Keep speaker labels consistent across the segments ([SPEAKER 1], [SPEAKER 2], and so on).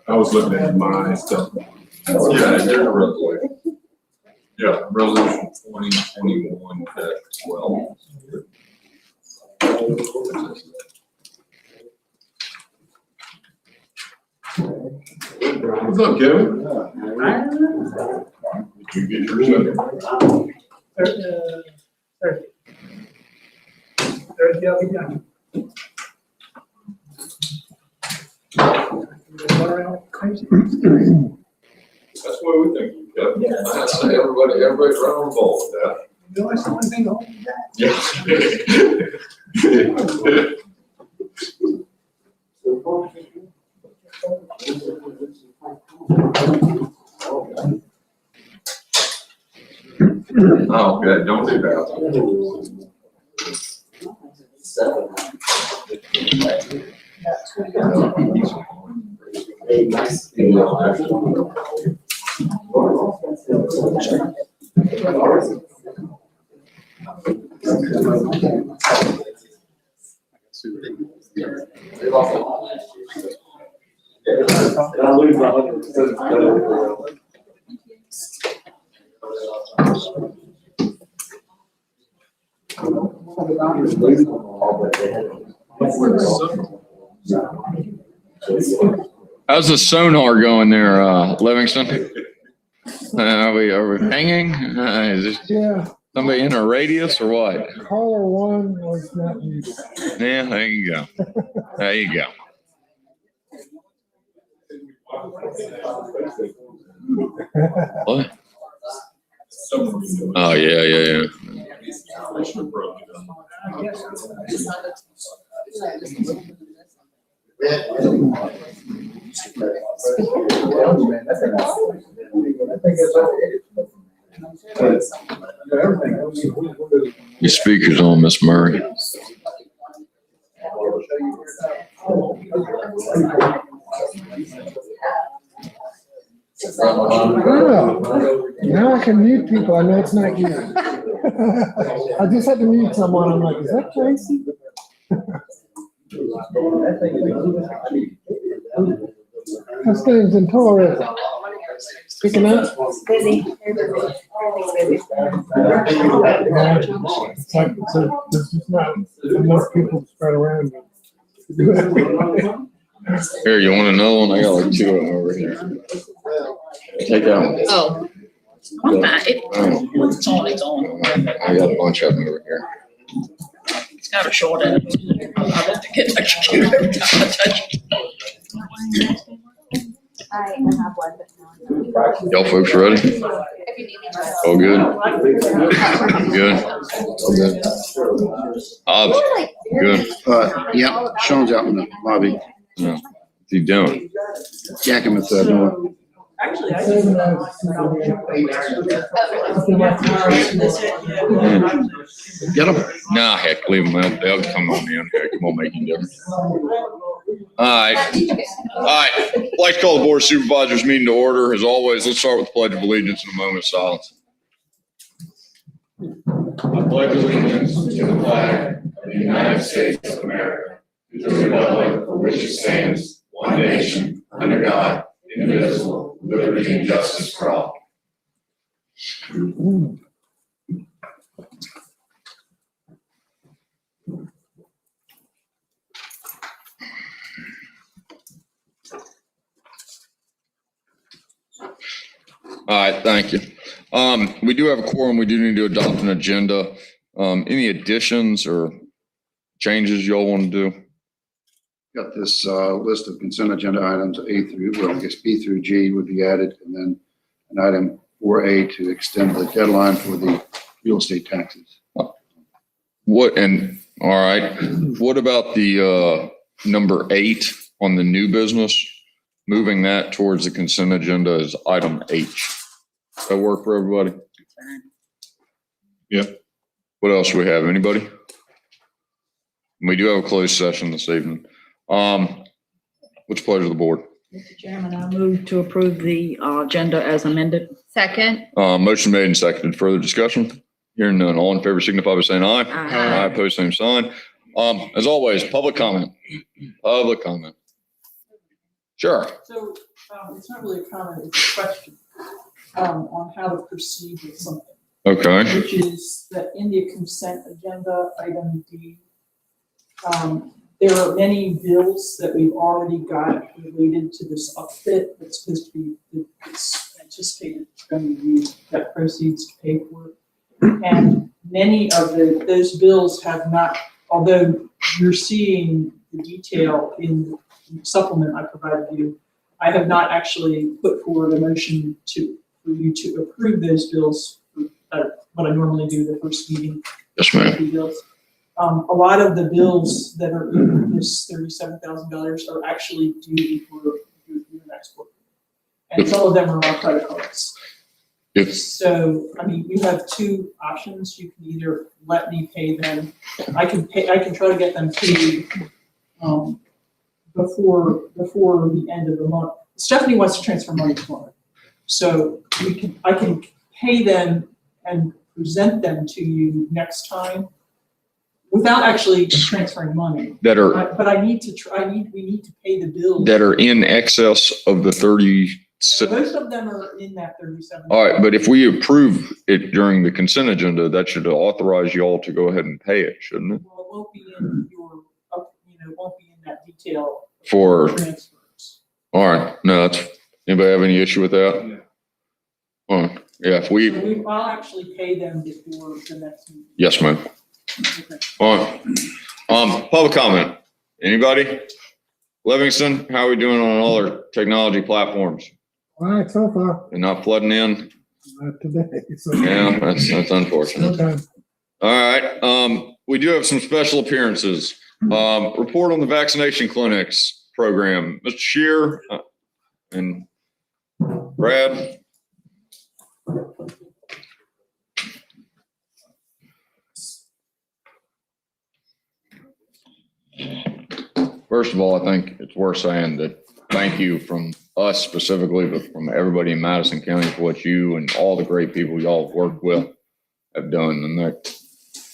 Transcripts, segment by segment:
[SPEAKER 1] I was looking at my stuff. Yeah, there's a resolution. Yeah, resolution 2021-12. What's up, Kevin? Did you get your second?
[SPEAKER 2] Thursday, I'll be done.
[SPEAKER 1] That's what we think, Kevin.
[SPEAKER 2] Yeah.
[SPEAKER 1] I'd say everybody's right on the ball with that.
[SPEAKER 2] You know, that's the only thing holding me back.
[SPEAKER 1] Yeah. Oh, okay, don't do that.
[SPEAKER 3] How's the sonar going there, Livingston? Are we hanging? Is this somebody in a radius or what?
[SPEAKER 4] Caller one was not used.
[SPEAKER 3] Yeah, there you go. There you go. What? Oh, yeah. Your speaker's on, Miss Murray.
[SPEAKER 4] Oh, now I can mute people. I know it's not you. I just had to mute someone. I'm like, is that Tracy? How's things in Torres? Picking up?
[SPEAKER 5] Busy. Everything's
[SPEAKER 4] It's like, so there's just not enough people to spread around.
[SPEAKER 3] Here, you want another one? I got like two of them over here. Take that one.
[SPEAKER 5] Oh. I'm fine. It's on, it's on.
[SPEAKER 3] I got a bunch of them over here.
[SPEAKER 5] It's got a short end. I have to get my computer every time I touch it.
[SPEAKER 6] I have one, but no.
[SPEAKER 3] Y'all folks ready? All good? Good? Okay. Good.
[SPEAKER 7] Yep, Sean's out in the lobby.
[SPEAKER 3] Yeah. What's he doing?
[SPEAKER 7] Jacking with the door.
[SPEAKER 2] Actually, I
[SPEAKER 7] Get him?
[SPEAKER 3] Nah, heck, leave them out. They'll come on in. Heck, it won't make any difference. All right. All right. I'd like to call the Board of Supervisors meeting to order. As always, let's start with the Pledge of Allegiance in a moment of silence. I pledge allegiance to the flag of the United States of America, to the republic for which it stands, one nation, under God, indivisible, with liberty and justice for all. All right, thank you. We do have a quorum. We do need to adopt an agenda. Any additions or changes y'all want to do?
[SPEAKER 7] got this list of consent agenda items, I guess B through G would be added, and then an item 4A to extend the deadline for the real estate taxes.
[SPEAKER 3] All right, what about the number 8 on the new business? Moving that towards the consent agenda is item H. That work for everybody?
[SPEAKER 1] Yep.
[SPEAKER 3] What else do we have? Anybody? We do have a closed session this evening. What's the pleasure of the board?
[SPEAKER 5] Mr. Chairman, I move to approve the agenda as amended.
[SPEAKER 6] Second.
[SPEAKER 3] Motion made and seconded. Further discussion? Hearing none. All in favor signify by saying aye.
[SPEAKER 5] Aye.
[SPEAKER 3] Opposed, same sign. As always, public comment. Public comment. Sure.
[SPEAKER 2] So, it's not really a comment, it's a question, on how to proceed with something,
[SPEAKER 3] Okay.
[SPEAKER 2] which is that in the consent agenda, item D, there are many bills that we've already got related to this upfit that's supposed to be, it's anticipated it's going to use that proceeds to pay for it. And many of those bills have not, although you're seeing the detail in the supplement I provided you, I have not actually put forward a motion for you to approve those bills, what I normally do the first meeting.
[SPEAKER 3] Yes, ma'am.
[SPEAKER 2] The bills. A lot of the bills that are in this $37,000 are actually due before your next quarter. And some of them are on credit cards.
[SPEAKER 3] If,
[SPEAKER 2] So, I mean, you have two options. You can either let me pay them. I can try to get them paid, before the end of the month. Stephanie wants to transfer money tomorrow. So I can pay them and present them to you next time without actually transferring money.
[SPEAKER 3] that are,
[SPEAKER 2] But I need to we need to pay the bills.
[SPEAKER 3] that are in excess of the 30.
[SPEAKER 2] Most of them are in that 37.
[SPEAKER 3] All right, but if we approve it during the consent agenda, that should authorize you all to go ahead and pay it, shouldn't it?
[SPEAKER 2] Well, it won't be in your, it won't be in that detail.
[SPEAKER 3] For,
[SPEAKER 2] Transfers.
[SPEAKER 3] all right, no, that's, anybody have any issue with that?
[SPEAKER 1] Yeah.
[SPEAKER 3] All right, yeah, if we,
[SPEAKER 2] So I'll actually pay them before the next meeting.
[SPEAKER 3] yes, ma'am.
[SPEAKER 2] Okay.
[SPEAKER 3] All right, public comment. Anybody? Livingston, how are we doing on all our technology platforms?
[SPEAKER 4] All right, so far,
[SPEAKER 3] They're not flooding in?
[SPEAKER 4] not today. So
[SPEAKER 3] Yeah, that's unfortunate.
[SPEAKER 4] sometime.
[SPEAKER 3] All right, we do have some special appearances. Report on the vaccination clinics program. Mr. Shear and Brad. First of all, I think it's worth saying that thank you from us specifically, but from everybody in Madison County for what you and all the great people y'all have worked with have done. And that,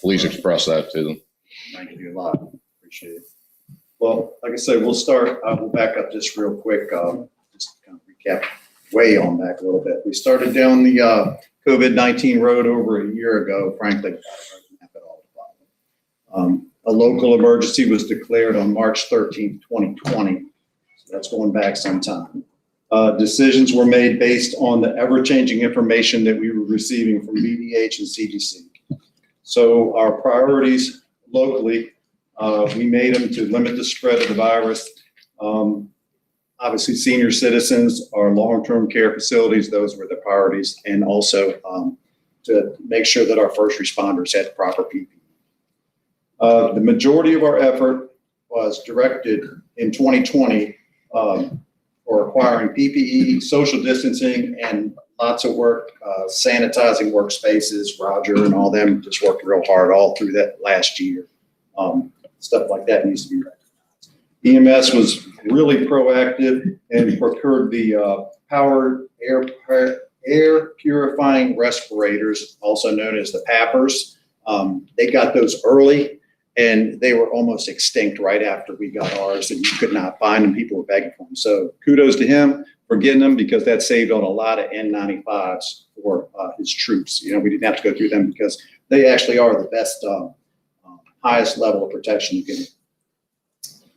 [SPEAKER 3] please express that to them.
[SPEAKER 8] Thank you a lot. Appreciate it. Well, like I said, we'll start. We'll back up just real quick. Just kind of recap way on back a little bit. We started down the COVID-19 road over a year ago. Frankly, a local emergency was declared on March 13th, 2020. So that's going back some time. Decisions were made based on the ever-changing information that we were receiving from BDH and CDC. So our priorities locally, we made them to limit the spread of the virus. Obviously, senior citizens, our long-term care facilities, those were the priorities, and also to make sure that our first responders had proper PPE. The majority of our effort was directed in 2020 for acquiring PPE, social distancing, and lots of work, sanitizing workspaces. Roger and all them just worked real hard all through that last year. Stuff like that needs to be recognized. EMS was really proactive and procured the powered air purifying respirators, also known as the PAPRs. They got those early, and they were almost extinct right after we got ours, and you could not find them. People were begging for them. So kudos to him for getting them, because that saved on a lot of N95s for his troops. You know, we didn't have to go through them because they actually are the best, highest level of protection you can.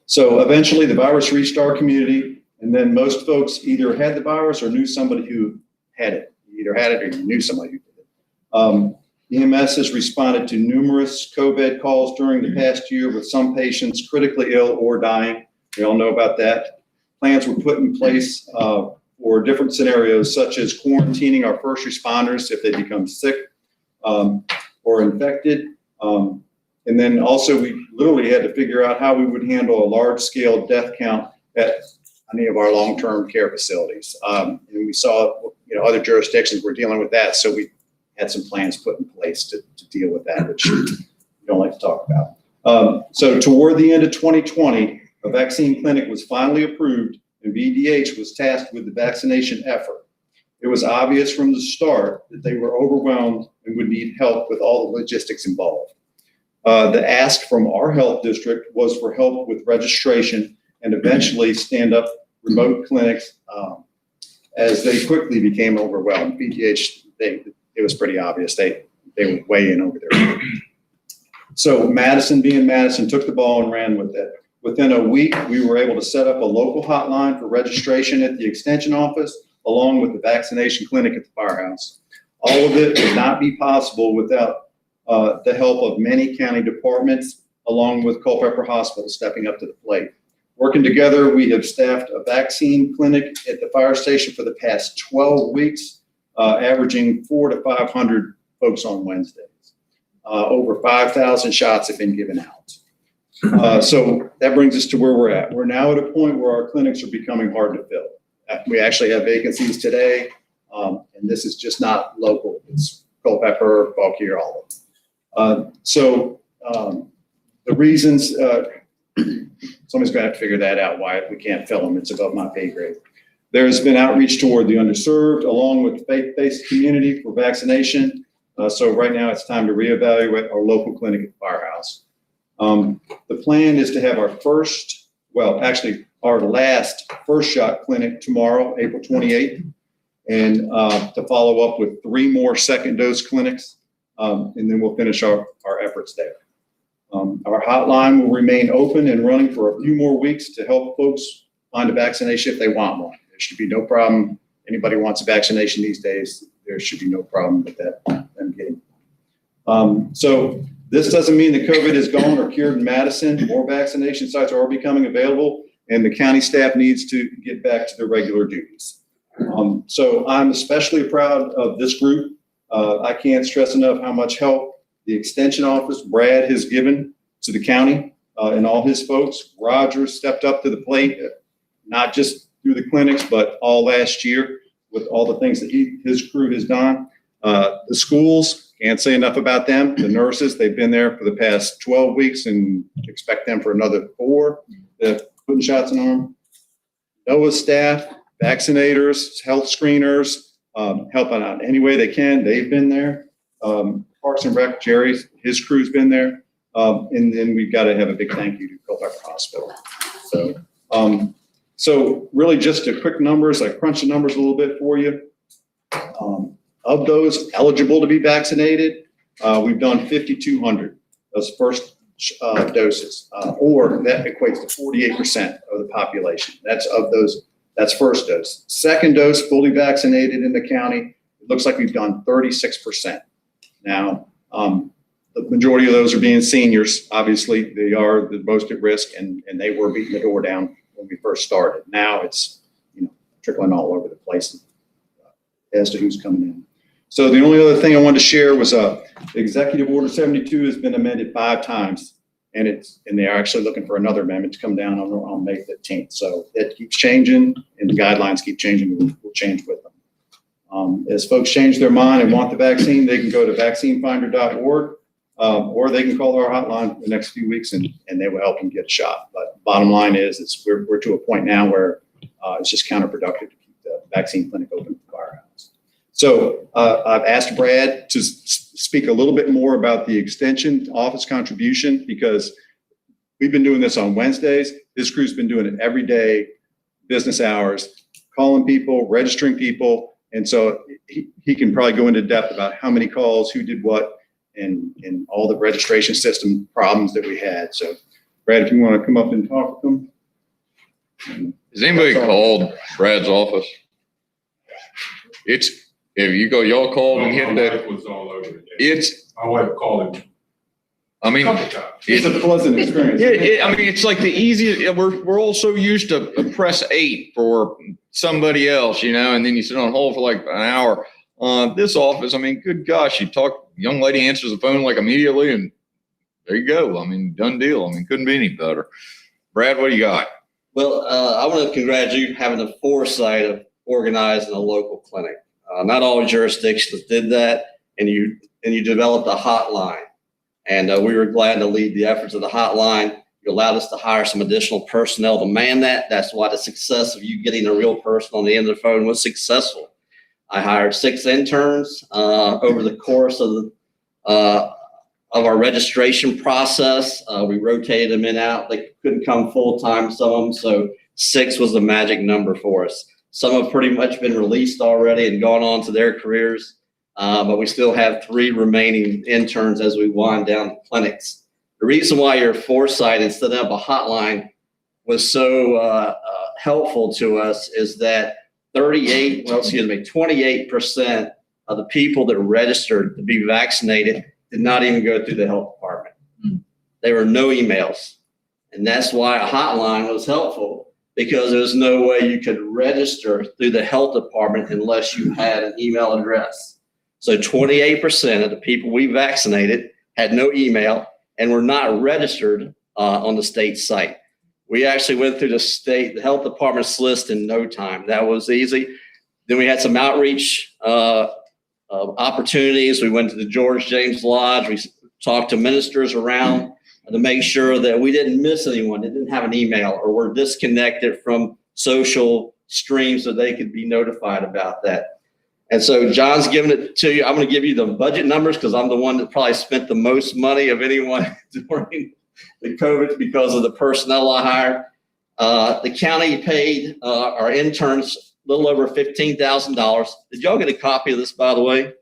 [SPEAKER 8] So eventually the virus reached our community, and then most folks either had the virus or knew somebody who had it. You either had it or you knew somebody who did it. EMS has responded to numerous COVID calls during the past year, with some patients critically ill or dying. We all know about that. Plans were put in place for different scenarios, such as quarantining our first responders if they become sick or infected. And then also we literally had to figure out how we would handle a large-scale death count at any of our long-term care facilities. And we saw, other jurisdictions were dealing with that, so we had some plans put in place to deal with that, which we don't like to talk about. So toward the end of 2020, a vaccine clinic was finally approved, and VDH was tasked with the vaccination effort. It was obvious from the start that they were overwhelmed and would need help with all the logistics involved. The ask from our health district was for help with registration and eventually stand up remote clinics as they quickly became overwhelmed. VDH, it was pretty obvious. They were way in over there. So Madison, being Madison, took the ball and ran with it. Within a week, we were able to set up a local hotline for registration at the extension office, along with the vaccination clinic at the firehouse. All of it would not be possible without the help of many county departments, along with Culpeper Hospital stepping up to the plate. Working together, we have staffed a vaccine clinic at the fire station for the past 12 weeks, averaging 400 to 500 folks on Wednesdays. Over 5,000 shots have been given out. So that brings us to where we're at. We're now at a point where our clinics are becoming hard to fill. We actually have vacancies today, and this is just not local. It's Culpeper, Fauquier, all of them. So the reasons, somebody's going to have to figure that out, why we can't fill them. It's above my pay grade. There's been outreach toward the underserved, along with the faith-based community for vaccination. So right now it's time to reevaluate our local clinic at the firehouse. The plan is to have our last first shot clinic tomorrow, April 28th, and to follow up with 3 more second dose clinics, and then we'll finish our efforts there. Our hotline will remain open and running for a few more weeks to help folks find a vaccination if they want one. There should be no problem. Anybody wants a vaccination these days, there should be no problem with that, them getting. So this doesn't mean that COVID is gone or cured in Madison. More vaccination sites are becoming available, and the county staff needs to get back to their regular duties. So I'm especially proud of this group. I can't stress enough how much help the extension office, Brad, has given to the county and all his folks. Roger stepped up to the plate, not just through the clinics, but all last year with all the things that his crew has done. The schools, can't say enough about them. The nurses, they've been there for the past 12 weeks and expect them for another 4. They're putting shots in arm. NOAA staff, vaccinators, health screeners, helping out any way they can. They've been there. Parks and Rec, Jerry's, his crew's been there. And then we've got to have a big thank you to Culpeper Hospital. So really just a quick numbers, I crunched the numbers a little bit for you. Of those eligible to be vaccinated, we've done 5,200, those first doses, or that equates to 48% of the population. That's first dose. Second dose, fully vaccinated in the county, it looks like we've done 36%. Now, the majority of those are being seniors. Obviously, they are the most at risk, and they were beating the door down when we first started. Now it's trickling all over the place as to who's coming in. So the only other thing I wanted to share was Executive Order 72 has been amended 5 times, and they are actually looking for another amendment to come down on May 15th. So it keeps changing, and the guidelines keep changing. We'll change with them. As folks change their mind and want the vaccine, they can go to vaccinefinder.org, or they can call our hotline the next few weeks, and they will help them get a shot. But bottom line is we're to a point now where it's just counterproductive to keep the vaccine clinic open at the firehouse. So I've asked Brad to speak a little bit more about the extension office contribution, because we've been doing this on Wednesdays. This crew's been doing it every day, business hours, calling people, registering people. And so he can probably go into depth about how many calls, who did what, and all the registration system problems that we had. So Brad, if you want to come up and talk with them.
[SPEAKER 3] Has anybody called Brad's office? If y'all called and hit that,
[SPEAKER 1] Was all over it.
[SPEAKER 3] it's,
[SPEAKER 1] My wife called him
[SPEAKER 3] I mean,
[SPEAKER 8] It's a pleasant experience.
[SPEAKER 3] I mean, it's like the easiest, we're all so used to press 8 for somebody else, you know, and then you sit on hold for like an hour. This office, I mean, good gosh, young lady answers the phone like immediately and there you go. I mean, done deal. I mean, couldn't be any better. Brad, what do you got?
[SPEAKER 9] Well, I want to congratulate you having the foresight of organizing a local clinic. Not all jurisdictions did that, and you developed a hotline. And we were glad to lead the efforts of the hotline. You allowed us to hire some additional personnel to man that. That's why the success of you getting a real person on the end of the phone was successful. I hired 6 interns over the course of our registration process. We rotated them in and out. They couldn't come full time, some of them. So 6 was the magic number for us. Some have pretty much been released already and gone on to their careers. But we still have 3 remaining interns as we wind down the clinics. The reason why your foresight instead of a hotline was so helpful to us is that 28% of the people that registered to be vaccinated did not even go through the health department. There were no emails. And that's why a hotline was helpful, because there was no way you could register through the health department unless you had an email address. So 28% of the people we vaccinated had no email and were not registered on the state site. We actually went through the health department's list in no time. That was easy. Then we had some outreach opportunities. We went to the George James Lodge. We talked to ministers around to make sure that we didn't miss anyone that didn't have an email or were disconnected from social streams so they could be notified about that. And so John's giving it to you. I'm going to give you the budget numbers because I'm the one that probably spent the most money of anyone during the COVID because of the personnel I hired. The county paid our interns a little over $15,000. Did y'all get a copy of this, by the way?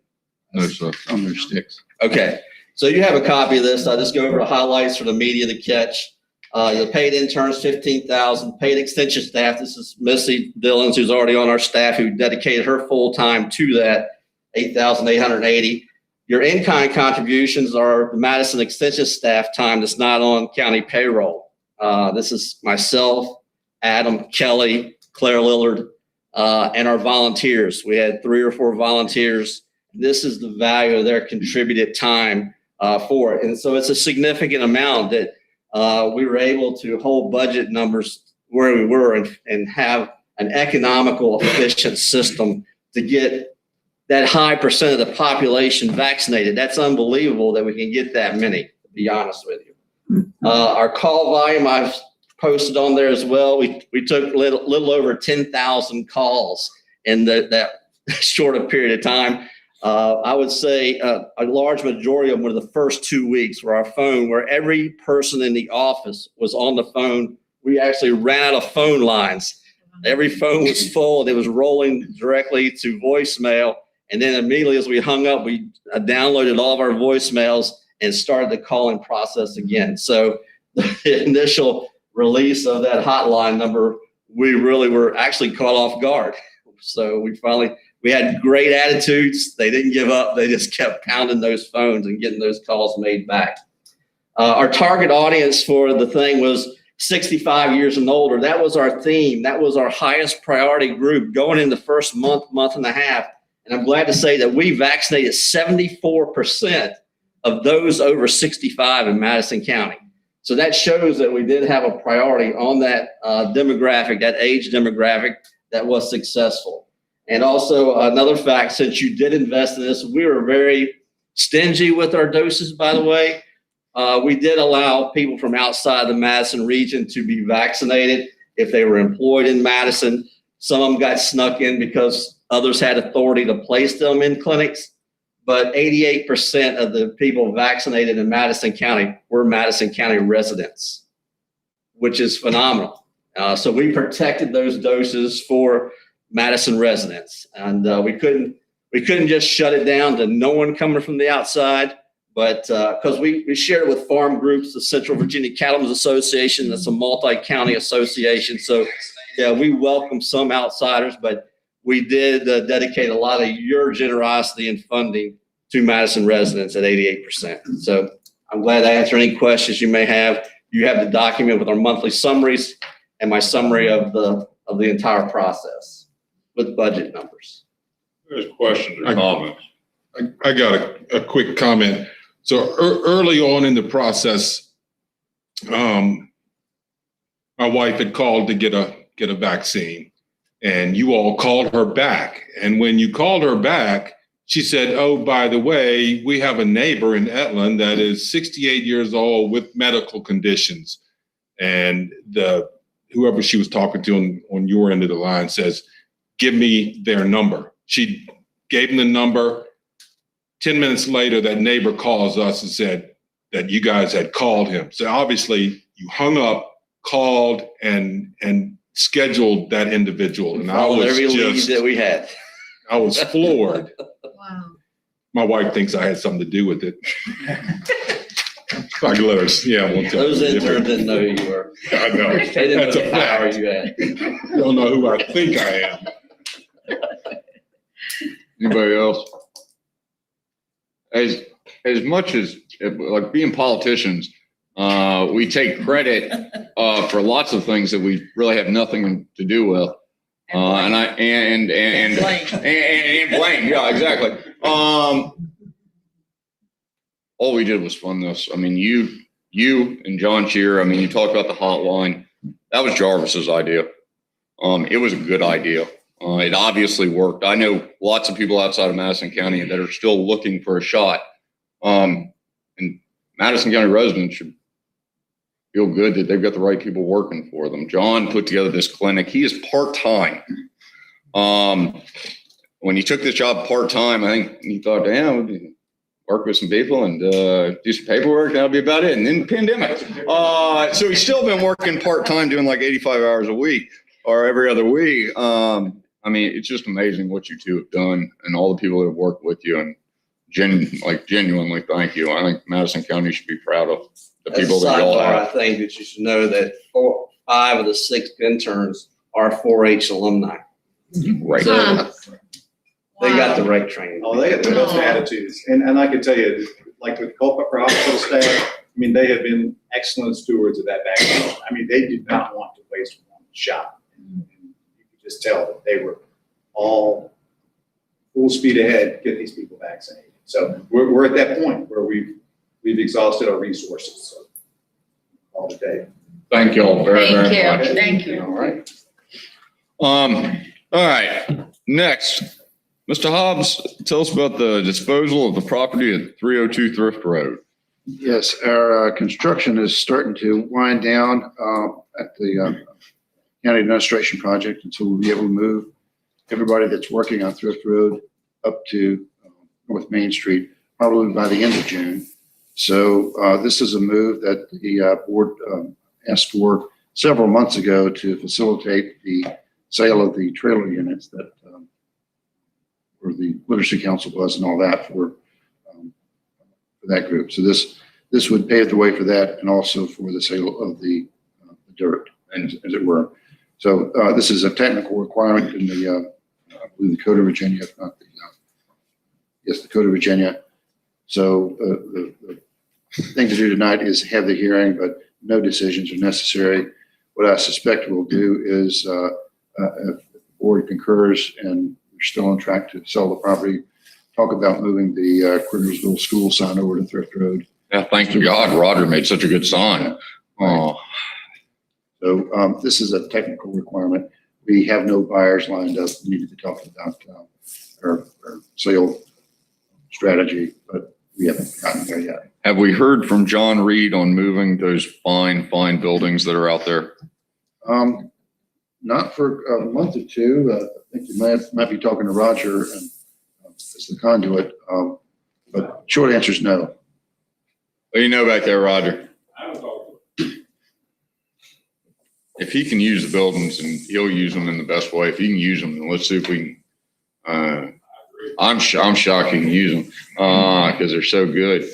[SPEAKER 3] No, sir. On their sticks.
[SPEAKER 9] Okay. So you have a copy of this. I just go over the highlights for the media to catch. The paid interns, $15,000. Paid extension staff. This is Missy Dillons, who's already on our staff, who dedicated her full time to that, $8,880. Your in-kind contributions are the Madison extension staff time that's not on county payroll. This is myself, Adam, Kelly, Claire Lillard, and our volunteers. We had 3 or 4 volunteers. This is the value of their contributed time for it. And so it's a significant amount that we were able to hold budget numbers where we were and have an economical, efficient system to get that high percent of the population vaccinated. That's unbelievable that we can get that many, to be honest with you. Our call volume, I've posted on there as well. We took a little over 10,000 calls in that short a period of time. I would say a large majority of them were the first 2 weeks where every person in the office was on the phone. We actually ran out of phone lines. Every phone was full and it was rolling directly to voicemail. And then immediately as we hung up, we downloaded all of our voicemails and started the calling process again. So the initial release of that hotline number, we really were actually caught off guard. So we had great attitudes. They didn't give up. They just kept pounding those phones and getting those calls made back. Our target audience for the thing was 65 years and older. That was our theme. That was our highest priority group going in the first month and a half. And I'm glad to say that we vaccinated 74% of those over 65 in Madison County. So that shows that we did have a priority on that demographic, that age demographic that was successful. And also another fact, since you did invest in this, we were very stingy with our doses, by the way. We did allow people from outside the Madison region to be vaccinated if they were employed in Madison. Some of them got snuck in because others had authority to place them in clinics. But 88% of the people vaccinated in Madison County were Madison County residents, which is phenomenal. So we protected those doses for Madison residents, and we couldn't just shut it down to no one coming from the outside, but because we shared it with farm groups, the Central Virginia Cattlemen's Association, that's a multi-county association. So yeah, we welcome some outsiders, but we did dedicate a lot of your generosity and funding to Madison residents at 88%. So I'm glad to answer any questions you may have. You have the document with our monthly summaries and my summary of the entire process with budget numbers.
[SPEAKER 1] There's questions or comments. I got a quick comment. So early on in the process, my wife had called to get a vaccine, and you all called her back. And when you called her back, she said, "Oh, by the way, we have a neighbor in Etland that is 68 years old with medical conditions." And whoever she was talking to on your end of the line says, "Give me their number." She gave him the number. 10 minutes later, that neighbor calls us and said that you guys had called him. So obviously you hung up, called, and scheduled that individual. And I was
[SPEAKER 9] Every lead that we had.
[SPEAKER 1] I was floored.
[SPEAKER 5] Wow.
[SPEAKER 1] My wife thinks I had something to do with it. I can let her, yeah, I won't tell
[SPEAKER 9] Those
[SPEAKER 1] you.
[SPEAKER 9] interns didn't know who you were.
[SPEAKER 1] I know.
[SPEAKER 9] They didn't
[SPEAKER 1] That's
[SPEAKER 9] know
[SPEAKER 1] a
[SPEAKER 9] the power
[SPEAKER 1] fact.
[SPEAKER 9] you had.
[SPEAKER 1] You don't know who I think I am.
[SPEAKER 3] Anybody else? As much as, like being politicians, we take credit for lots of things that we really have nothing to do with. And blame, yeah, exactly. All we did was fund this. I mean, you and John Cheer, I mean, you talked about the hotline. That was Jarvis's idea. It was a good idea. It obviously worked. I know lots of people outside of Madison County that are still looking for a shot. And Madison County residents should feel good that they've got the right people working for them. John put together this clinic. He is part-time. When he took this job part-time, I think he thought, damn, we'll work with some people and do some paperwork. That'll be about it. And then the pandemic. So he's still been working part-time, doing like 85 hours a week or every other week. I mean, it's just amazing what you two have done and all the people that have worked with you, and genuinely thank you. I think Madison County should be proud of the people that y'all
[SPEAKER 9] I
[SPEAKER 3] have.
[SPEAKER 9] think that you should know that 5 of the 6 interns are 4-H alumni.
[SPEAKER 3] Right.
[SPEAKER 9] So they got the right training.
[SPEAKER 8] Oh, they have the best attitudes. And I can tell you, like with Culpeper Hospital staff, I mean, they have been excellent stewards of that vaccine. I mean, they did not want to waste one shot. And you could just tell that they were all full speed ahead to get these people vaccinated. So we're at that point where we've exhausted our resources. So all day.
[SPEAKER 3] Thank you all very, very much.
[SPEAKER 5] Thank you.
[SPEAKER 3] All right. All right. Next, Mr. Hobbs, tell us about the disposal of the property at 302 Thrift Road.
[SPEAKER 7] Yes, our construction is starting to wind down at the county administration project, and so we'll be able to move everybody that's working on Thrift Road up to North Main Street probably by the end of June. So this is a move that the board asked for several months ago to facilitate the sale of the trailer units that where the literacy council was and all that for that group. So this would pave the way for that, and also for the sale of the dirt, as it were. So this is a technical requirement in the I believe the Code of Virginia, if not the yes, the Code of Virginia. So the thing to do tonight is have the hearing, but no decisions are necessary. What I suspect we'll do is, if the board concurs and we're still on track to sell the property, talk about moving the Critters School sign over to Thrift Road.
[SPEAKER 3] Yeah, thank you God, Roger made such a good sign. Oh,
[SPEAKER 7] So this is a technical requirement. We have no buyers lined up. We need to be talking about our sale strategy, but we haven't gotten there yet.
[SPEAKER 3] have we heard from John Reed on moving those fine buildings that are out there?
[SPEAKER 7] Not for a month or two. I think you might be talking to Roger and as the conduit. But short answer is no.
[SPEAKER 3] What do you know back there, Roger? If he can use the buildings, and he'll use them in the best way, if he can use them, then let's see if we can. I'm shocked he can use them because they're so good.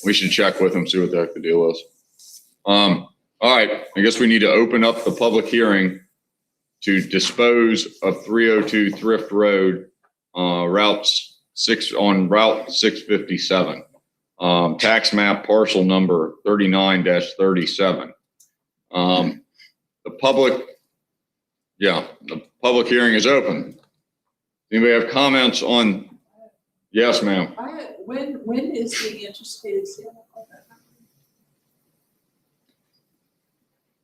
[SPEAKER 3] We should check with him, see what the heck the deal is. All right, I guess we need to open up the public hearing to dispose of 302 Thrift Road, Route 657. tax map parcel number 39-37. The public hearing is open. Anybody have comments on? Yes, ma'am.
[SPEAKER 2] When is the anticipated sale of that?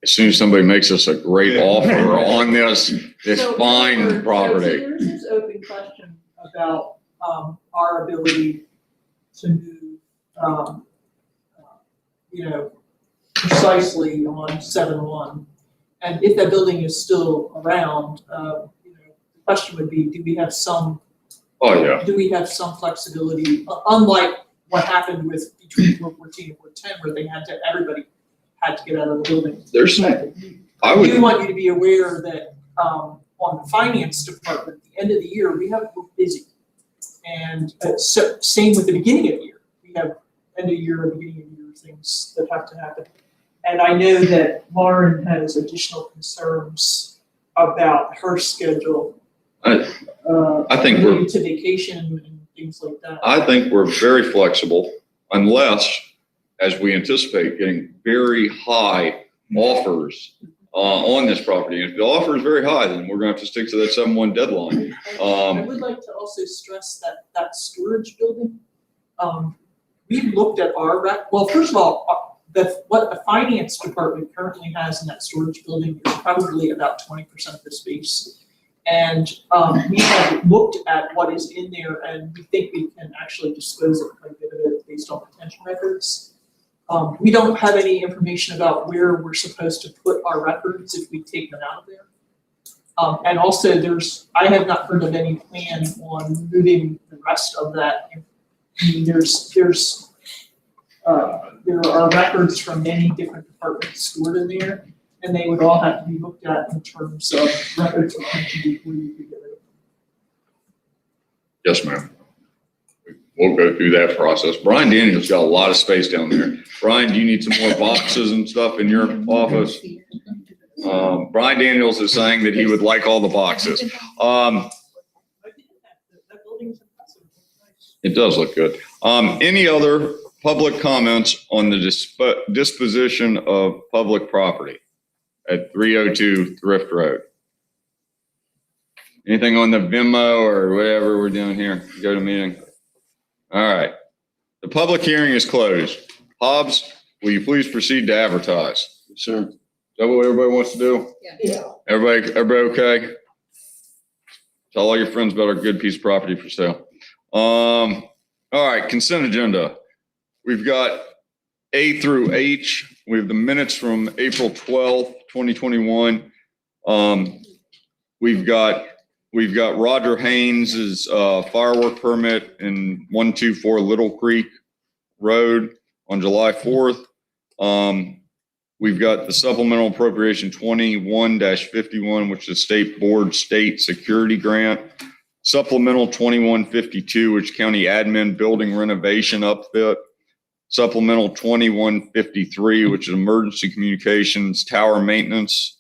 [SPEAKER 3] As soon as somebody makes us a great offer on this
[SPEAKER 2] So,
[SPEAKER 3] fine property.
[SPEAKER 2] There's this open question about, our ability to move, precisely on 7-1. And if that building is still around, the question would be, do we have some flexibility, unlike what happened with between 414 and 410, where they everybody had to get out of the building. I do want you to be aware that, on the finance department, at the end of the year, we're busy. And so, same with the beginning of the year. We have end of year, beginning of year things that have to happen. And I know that Lauren has additional concerns about her schedule.
[SPEAKER 3] I think
[SPEAKER 2] related to vacation and things like that.
[SPEAKER 3] I think we're very flexible unless, as we anticipate, getting very high offers on this property. And if the offer is very high, then we're gonna have to stick to that 7-1 deadline.
[SPEAKER 2] I would like to also stress that storage building, we looked at well, first of all, what the finance department currently has in that storage building is probably about 20% of the space. And we have looked at what is in there, and we think we can actually dispose of quite a bit of it based on retention records. We don't have any information about where we're supposed to put our records if we take them out of there. And also, I have not heard of any plan on moving the rest of that. I mean, there are records from many different departments stored in there, and they would all have to be looked at in terms of records retention before you could get rid of them.
[SPEAKER 3] Yes, ma'am. We'll go through that process. Brian Daniels got a lot of space down there. Brian, do you need some more boxes and stuff in your office? Brian Daniels is saying that he would like all the boxes.
[SPEAKER 2] I think that building's impressive. It's nice.
[SPEAKER 3] It does look good. Any other public comments on the disposition of public property at 302 Thrift Road? Anything on the Venmo or whatever we're doing here? Go to meeting. All right. The public hearing is closed. Hobbs, will you please proceed to advertise?
[SPEAKER 7] Sure.
[SPEAKER 3] Is that what everybody wants to do?
[SPEAKER 2] Yeah.
[SPEAKER 3] Everybody okay? Tell all your friends about our good piece of property for sale. All right, consent agenda. We've got A through H. We have the minutes from April 12th, 2021. We've got Roger Haynes's firework permit in 124 Little Creek Road on July 4th. We've got the supplemental appropriation 21-51, which is State Board State Security Grant. Supplemental 2152, which County Admin Building Renovation Upfit. Supplemental 2153, which is Emergency Communications Tower Maintenance.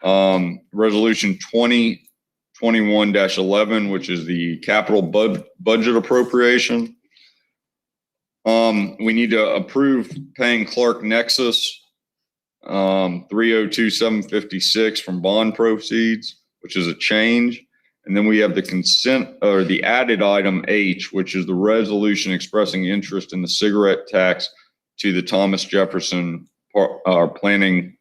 [SPEAKER 3] Resolution 2021-11, which is the capital budget appropriation. We need to approve paying Clark Nexus 302-756 from bond proceeds, which is a change. And then we have the consent or the added item H, which is the resolution expressing interest in the cigarette tax to the Thomas Jefferson planning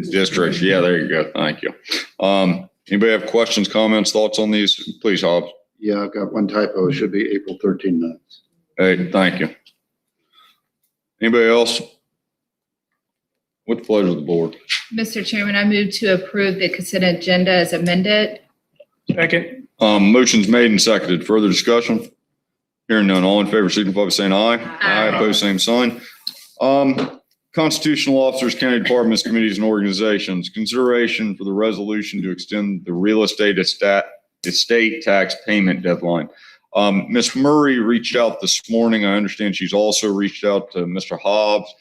[SPEAKER 3] districts. Yeah, there you go. Thank you. Anybody have questions, comments, thoughts on these? Please, Hobbs.
[SPEAKER 7] Yeah, I've got one typo. It should be April 13 minutes.
[SPEAKER 3] Hey, thank you. Anybody else? What the pleasure of the board?
[SPEAKER 6] Mr. Chairman, I move to approve the consent agenda as amended.
[SPEAKER 8] Second.
[SPEAKER 3] Motion's made and seconded. Further discussion? Hearing none. All in favor, signify by saying aye.
[SPEAKER 6] Aye.
[SPEAKER 3] Opposed, same sign. Constitutional officers, county departments, committees, and organizations. Consideration for the resolution to extend the real estate estate tax payment deadline. Ms. Murray reached out this morning. I understand she's also reached out to Mr. Hobbs.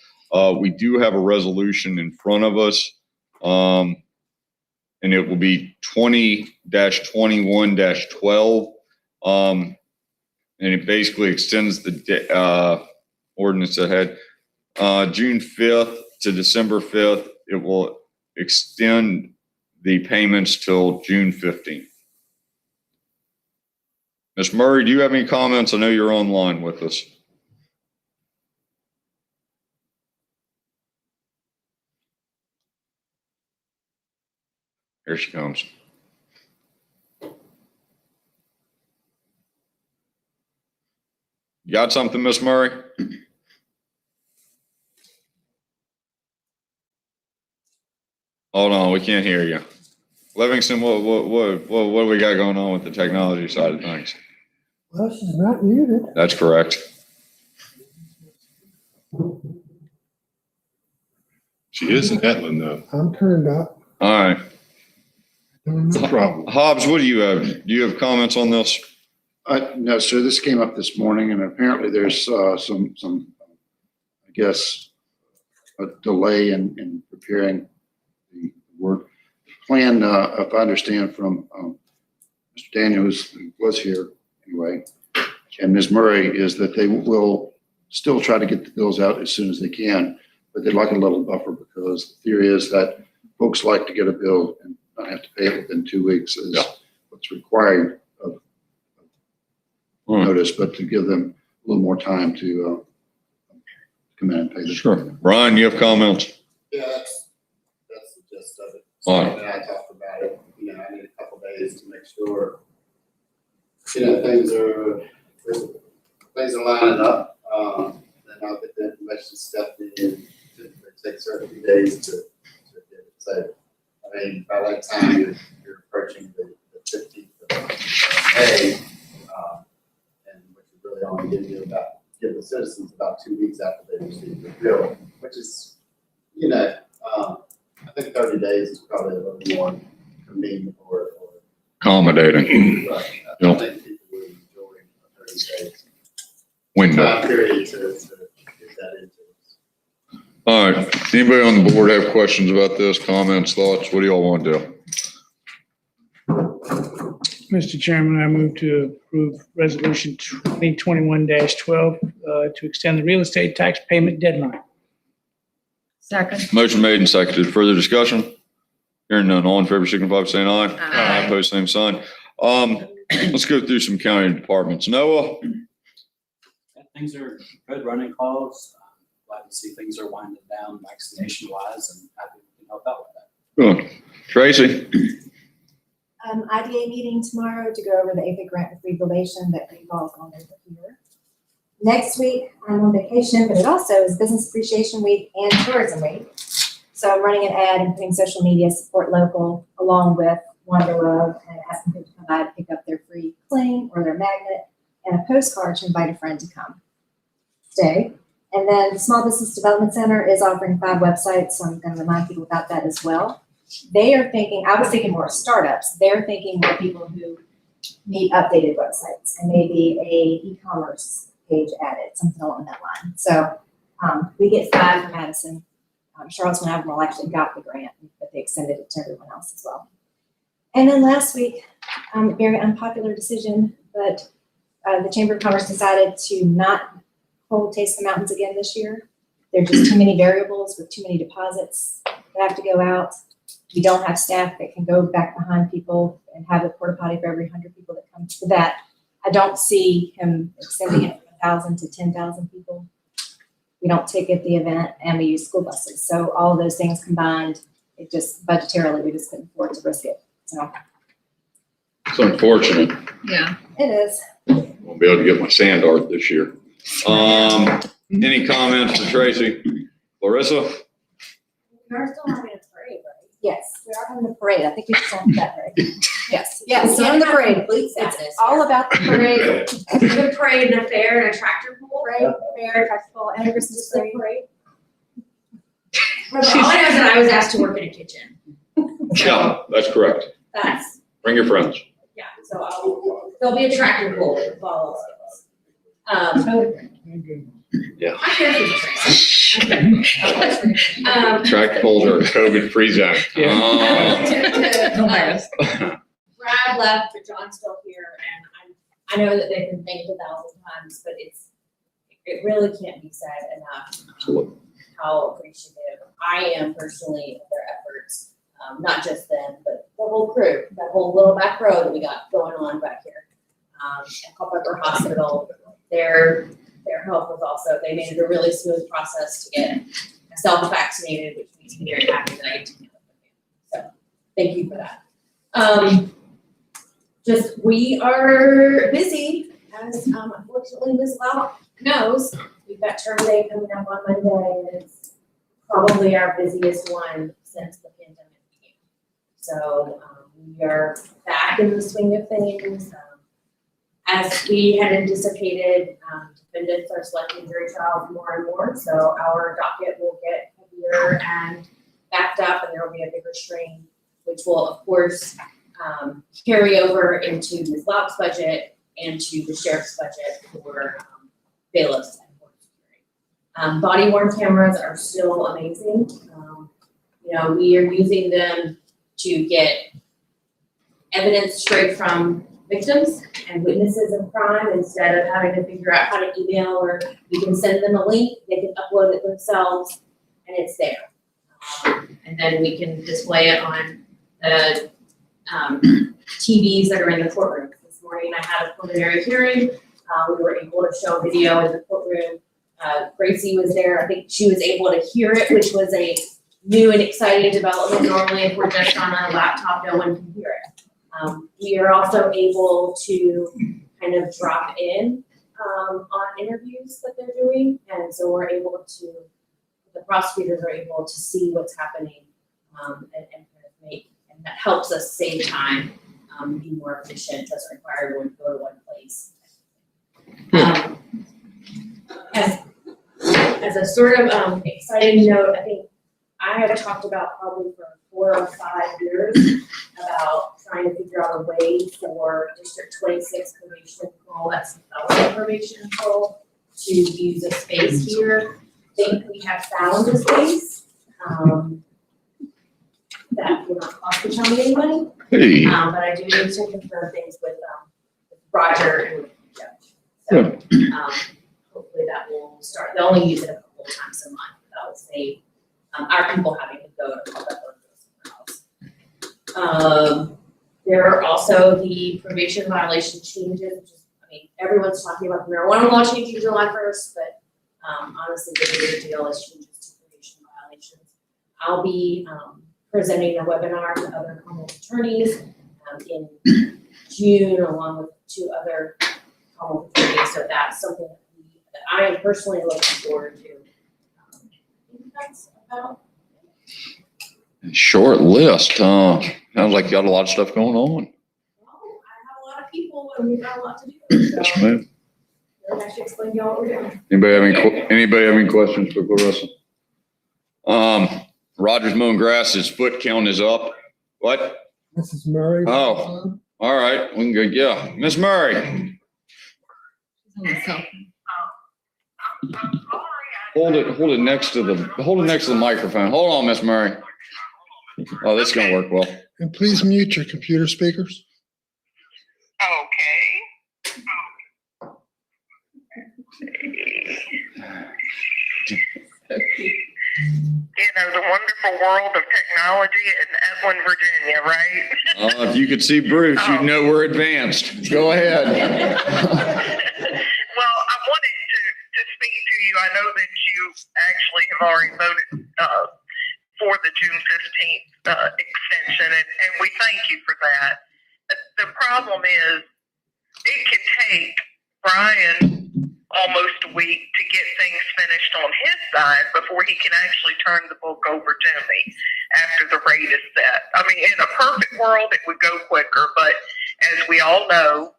[SPEAKER 3] We do have a resolution in front of us. And it will be 20-21-12. And and it basically extends the ordinance ahead. June 5th to December 5th, it will extend the payments till June 15th. Ms. Murray, do you have any comments? I know you're online with us. Here she comes. You got something, Miss Murray? Hold on, we can't hear you. Livingston, what do we got going on with the technology side of things?
[SPEAKER 4] Well, she's not muted.
[SPEAKER 3] That's correct.
[SPEAKER 1] She is in Etlin though.
[SPEAKER 4] I'm turned up.
[SPEAKER 3] All right.
[SPEAKER 1] No problem.
[SPEAKER 3] Hobbs, what do you have? Do you have comments on this?
[SPEAKER 7] No, sir, this came up this morning, and apparently there's some, I guess, a delay in preparing the work. Plan, if I understand from Mr. Daniels, who was here anyway, and Ms. Murray, is that they will still try to get the bills out as soon as they can, but they'd like a little buffer because the theory is that folks like to get a bill and not have to pay it within 2 weeks is what's required of notice, but to give them a little more time to come in and pay the.
[SPEAKER 3] Sure. Brian, you have comments?
[SPEAKER 10] Yeah, that's the gist of it.
[SPEAKER 3] All
[SPEAKER 10] So
[SPEAKER 3] right.
[SPEAKER 10] when I talked about it, I need a couple days to make sure, things are lining up. Then I'll get the information stepped in. It takes a few days to get it. So, I mean, by that time you're approaching the 15th of May, and which is really only give the citizens about 2 weeks after they receive the bill, which is, I think 30 days is probably a little more convenient or
[SPEAKER 3] Accommodating.
[SPEAKER 10] right.
[SPEAKER 3] Yeah.
[SPEAKER 10] I think people would enjoy a 30 days
[SPEAKER 3] Window.
[SPEAKER 10] time period to get that into us.
[SPEAKER 3] All right. Anybody on the board have questions about this? Comments, thoughts? What do y'all want to do?
[SPEAKER 11] Mr. Chairman, I move to approve Resolution 2021-12 to extend the real estate tax payment deadline.
[SPEAKER 6] Second.
[SPEAKER 3] Motion made and seconded. Further discussion? Hearing none. All in favor, signify by saying aye.
[SPEAKER 6] Aye.
[SPEAKER 3] Opposed, same sign. Let's go through some county departments. Noah?
[SPEAKER 12] Things are good, running calls. Glad to see things are winding down vaccination wise and happy we can help out with that.
[SPEAKER 3] Good. Tracy?
[SPEAKER 13] IDA meeting tomorrow to go over the APIC grant with regulation that we've all gone over here. Next week, I'm on vacation, but it also is Business Appreciation Week and Tourism Week. So I'm running an ad and putting social media support local along with Wander Love and asking people to come by to pick up their free cling or their magnet and a postcard to invite a friend to come stay. And then the Small Business Development Center is offering 5 websites, so I'm going to remind people about that as well. They are thinking, I was thinking more startups, they're thinking more people who need updated websites and maybe a e-commerce page added, something along that line. So we get 5 from Madison. Charlottesville and Albemarle actually got the grant, but they extended it to everyone else as well. And then last week, a very unpopular decision, but the Chamber of Commerce decided to not hold Taste the Mountains again this year. There are just too many variables with too many deposits that have to go out. We don't have staff that can go back behind people and have a porta potty for every 100 people that come to that. I don't see him extending it from 1,000 to 10,000 people. We don't ticket the event and we use school buses. So all of those things combined, it just budgetarily, we just couldn't afford to risk it. So
[SPEAKER 3] It's unfortunate.
[SPEAKER 6] Yeah.
[SPEAKER 13] it is.
[SPEAKER 3] Won't be able to get my sand art this year. Any comments to Tracy? Larissa?
[SPEAKER 13] We are still having a parade, right? Yes, we are having a parade. I think we should send that right. Yes, yes, so in the parade. It's all about the parade.
[SPEAKER 14] The parade and a fair and a tractor pull.
[SPEAKER 13] Parade, fair, festival, and a Christmas parade.
[SPEAKER 14] All I know is that I was asked to work in a kitchen.
[SPEAKER 3] Yeah, that's correct.
[SPEAKER 14] That's,
[SPEAKER 3] Bring your friends.
[SPEAKER 14] yeah, so there'll be a tractor pull with all those things.
[SPEAKER 3] Yeah.
[SPEAKER 14] I'm here for the training.
[SPEAKER 3] Track holder, COVID free zone.
[SPEAKER 14] Brad left, but John's still here, and I know that they've been thanked 1,000 times, but it really can't be said enough how appreciative I am personally of their efforts. Not just them, but the whole crew, that whole little back row that we got going on back here. At Culpeper Hospital, their help was also, they made it a really smooth process to get myself vaccinated, which makes me very happy that I get to do that. So thank you for that. We are busy, as unfortunately Ms. Lau knows. We've got term day coming up on Monday, and it's probably our busiest one since the pandemic began. So we are back in the swing of things. As we had anticipated, defendants are selecting jury trials more and more, so our docket will get heavier and backed up, and there will be a bigger strain, which will, of course, carry over into Ms. Laub's budget and to the sheriff's budget for bailiffs and court security. Body-worn cameras are still amazing. We are using them to get evidence straight from victims and witnesses of crime instead of having to figure out how to email, or we can send them a link, they can upload it themselves, and it's there. And then we can display it on the TVs that are in the courtroom. This morning I had a preliminary hearing. We were able to show video in the courtroom. Gracie was there. I think she was able to hear it, which was a new and exciting development. Normally, if we're just on a laptop, no one can hear it. We are also able to kind of drop in on interviews that they're doing, and so we're able to, the prosecutors are able to see what's happening and kind of make, and that helps us save time, be more efficient, doesn't require everyone to go to one place. As a sort of exciting note, I think I have talked about probably for 4 or 5 years about trying to figure out a way for District 26 probation control, that's the probation control, to use a space here. I think we have found a space that will not cost the county any money.
[SPEAKER 3] Hey.
[SPEAKER 14] But I do need to confirm things with Roger and with the judge. So hopefully that will start. They'll only use it a couple of times a month. That will save our people having to go to all that work somewhere else. There are also the probation violation changes, which is, everyone's talking about the marijuana law changing July 1st, but honestly, the bigger deal is changes to probation violations. I'll be presenting a webinar to other Commonwealth attorneys in June, along with 2 other Commonwealth attorneys. So that's something that I am personally looking forward to. I think that's about.
[SPEAKER 3] Short list, huh? Sounds like you got a lot of stuff going on.
[SPEAKER 14] Well, I have a lot of people and we've got a lot to do. So
[SPEAKER 3] Yes, ma'am.
[SPEAKER 14] I should explain to y'all what we're doing.
[SPEAKER 3] Anybody have any questions for Clarissa? Roger's mowing grass, his foot count is up. What?
[SPEAKER 4] Mrs. Murray.
[SPEAKER 3] Oh. All right, we can go, yeah. Miss Murray.
[SPEAKER 6] On the cell phone.
[SPEAKER 3] Hold it next to the microphone. Hold on, Miss Murray. Oh, this is gonna work well.
[SPEAKER 4] And please mute your computer speakers.
[SPEAKER 15] The wonderful world of technology in Evelyn, Virginia, right?
[SPEAKER 3] If you could see Bruce, you'd know we're advanced. Go ahead.
[SPEAKER 15] Well, I wanted to speak to you. I know that you actually have already voted for the June 15th extension, and we thank you for that. The problem is it can take Brian almost a week to get things finished on his side before he can actually turn the book over to me after the rate is set. I mean, in a perfect world, it would go quicker, but as we all know,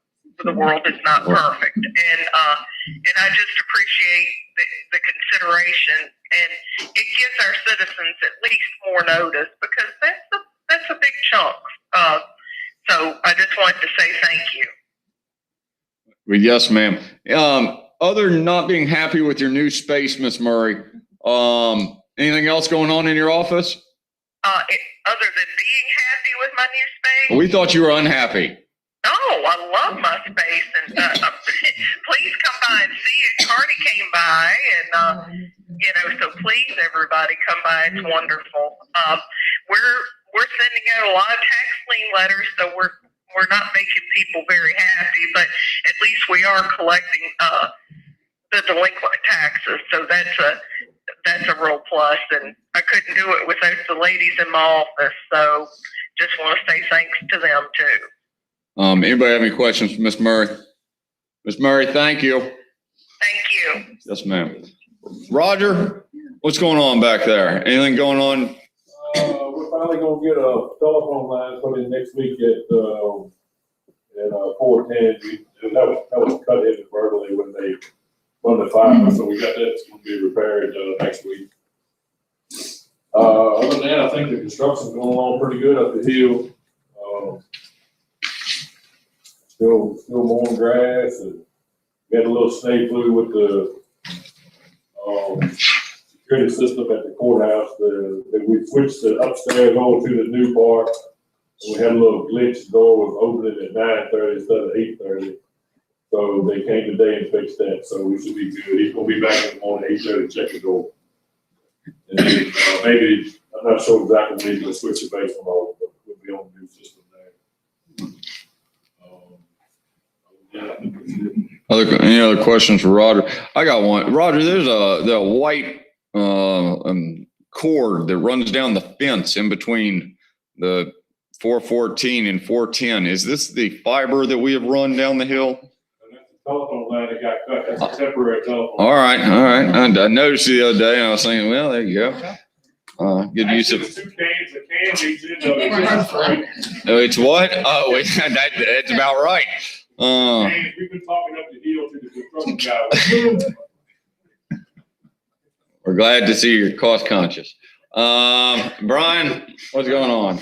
[SPEAKER 15] the world is not perfect. And I just appreciate the consideration, and it gives our citizens at least more notice, because that's a big chunk. So I just wanted to say thank you.
[SPEAKER 3] Well, yes, ma'am. Other than not being happy with your new space, Miss Murray, anything else going on in your office?
[SPEAKER 15] Other than being happy with my new space?
[SPEAKER 3] We thought you were unhappy.
[SPEAKER 15] Oh, I love my space, and please come by and see it. Cardi came by, and so please, everybody, come by. It's wonderful. We're sending out a lot of tax lien letters, so we're not making people very happy, but at least we are collecting the delinquent taxes. So that's a real plus, and I couldn't do it without the ladies in my office. So just want to say thanks to them too.
[SPEAKER 3] Anybody have any questions for Ms. Murray? Ms. Murray, thank you.
[SPEAKER 15] Thank you.
[SPEAKER 3] Yes, ma'am. Roger, what's going on back there? Anything going on?
[SPEAKER 16] We're finally gonna get a telephone line put in next week at 410. That was cut inadvertently when they run the fire, so we got that gonna be repaired next week. Other than that, I think the construction's going along pretty good up the hill. Still mowing grass, and got a little snake flu with the security system at the courthouse. We switched the upstairs over to the new part, and we had a little glitch. The door was opening at 9:30 instead of 8:30. So they came today and fixed that, so we should be good. He's gonna be back in the morning, 8:30, check the door. And then, maybe, I'm not sure exactly when he's gonna switch the base from over, but we'll be on the new system there.
[SPEAKER 3] Any other questions for Roger? I got one. Roger, there's the white cord that runs down the fence in between the 414 and 410. Is this the fiber that we have run down the hill?
[SPEAKER 16] Telephone line that got cut, that's a temporary telephone.
[SPEAKER 3] All right. I noticed the other day, and I was thinking, well, there you go. Good use of.
[SPEAKER 16] Two cans of candies in there.
[SPEAKER 3] It's what? Oh, that's about right.
[SPEAKER 16] We've been talking up the hill to the construction guy.
[SPEAKER 3] We're glad to see you're cost conscious. Brian, what's going on?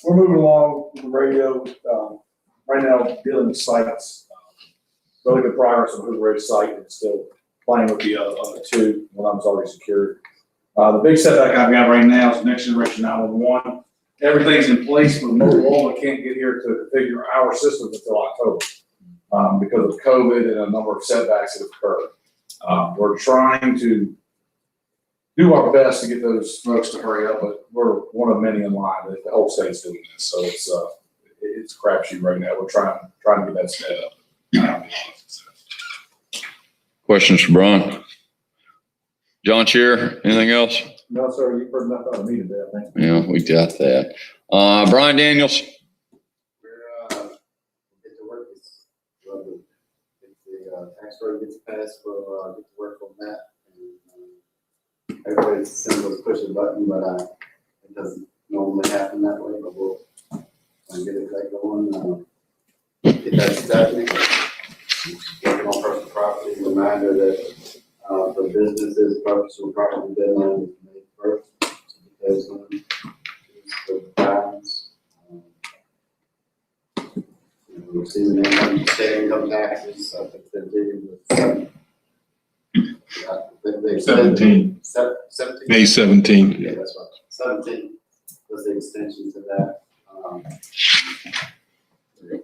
[SPEAKER 17] We're moving along with the radio. Right now, dealing with sites. Really good progress on the radio site, and still playing with the other two. One of them's already secured. The big setback I've got right now is next generation 911. Everything's in place, but Motorola can't get here to configure our systems until October because of COVID and a number of setbacks that have occurred. We're trying to do our best to get those folks to hurry up, but we're one of many in line. The whole state's doing this, so it's a crapshoot right now. We're trying to get that sped up.
[SPEAKER 3] Questions for Brian? John Chair, anything else?
[SPEAKER 17] No, sir, you've heard enough out of me today, I think.
[SPEAKER 3] Yeah, we got that. Brian Daniels.
[SPEAKER 10] We'll get to work. If the tax rate gets passed, we'll get to work on that. Everybody's simple as push a button, but it doesn't normally happen that way, but we'll get it back going. Get that started. Working on personal property, reminder that for businesses, personal property deadline is May 1st. Because for the times, we're receiving state income taxes, I think they're dealing with
[SPEAKER 1] 17.
[SPEAKER 10] 17.
[SPEAKER 1] May 17.
[SPEAKER 10] Yeah, that's right. 17 was the extension to that.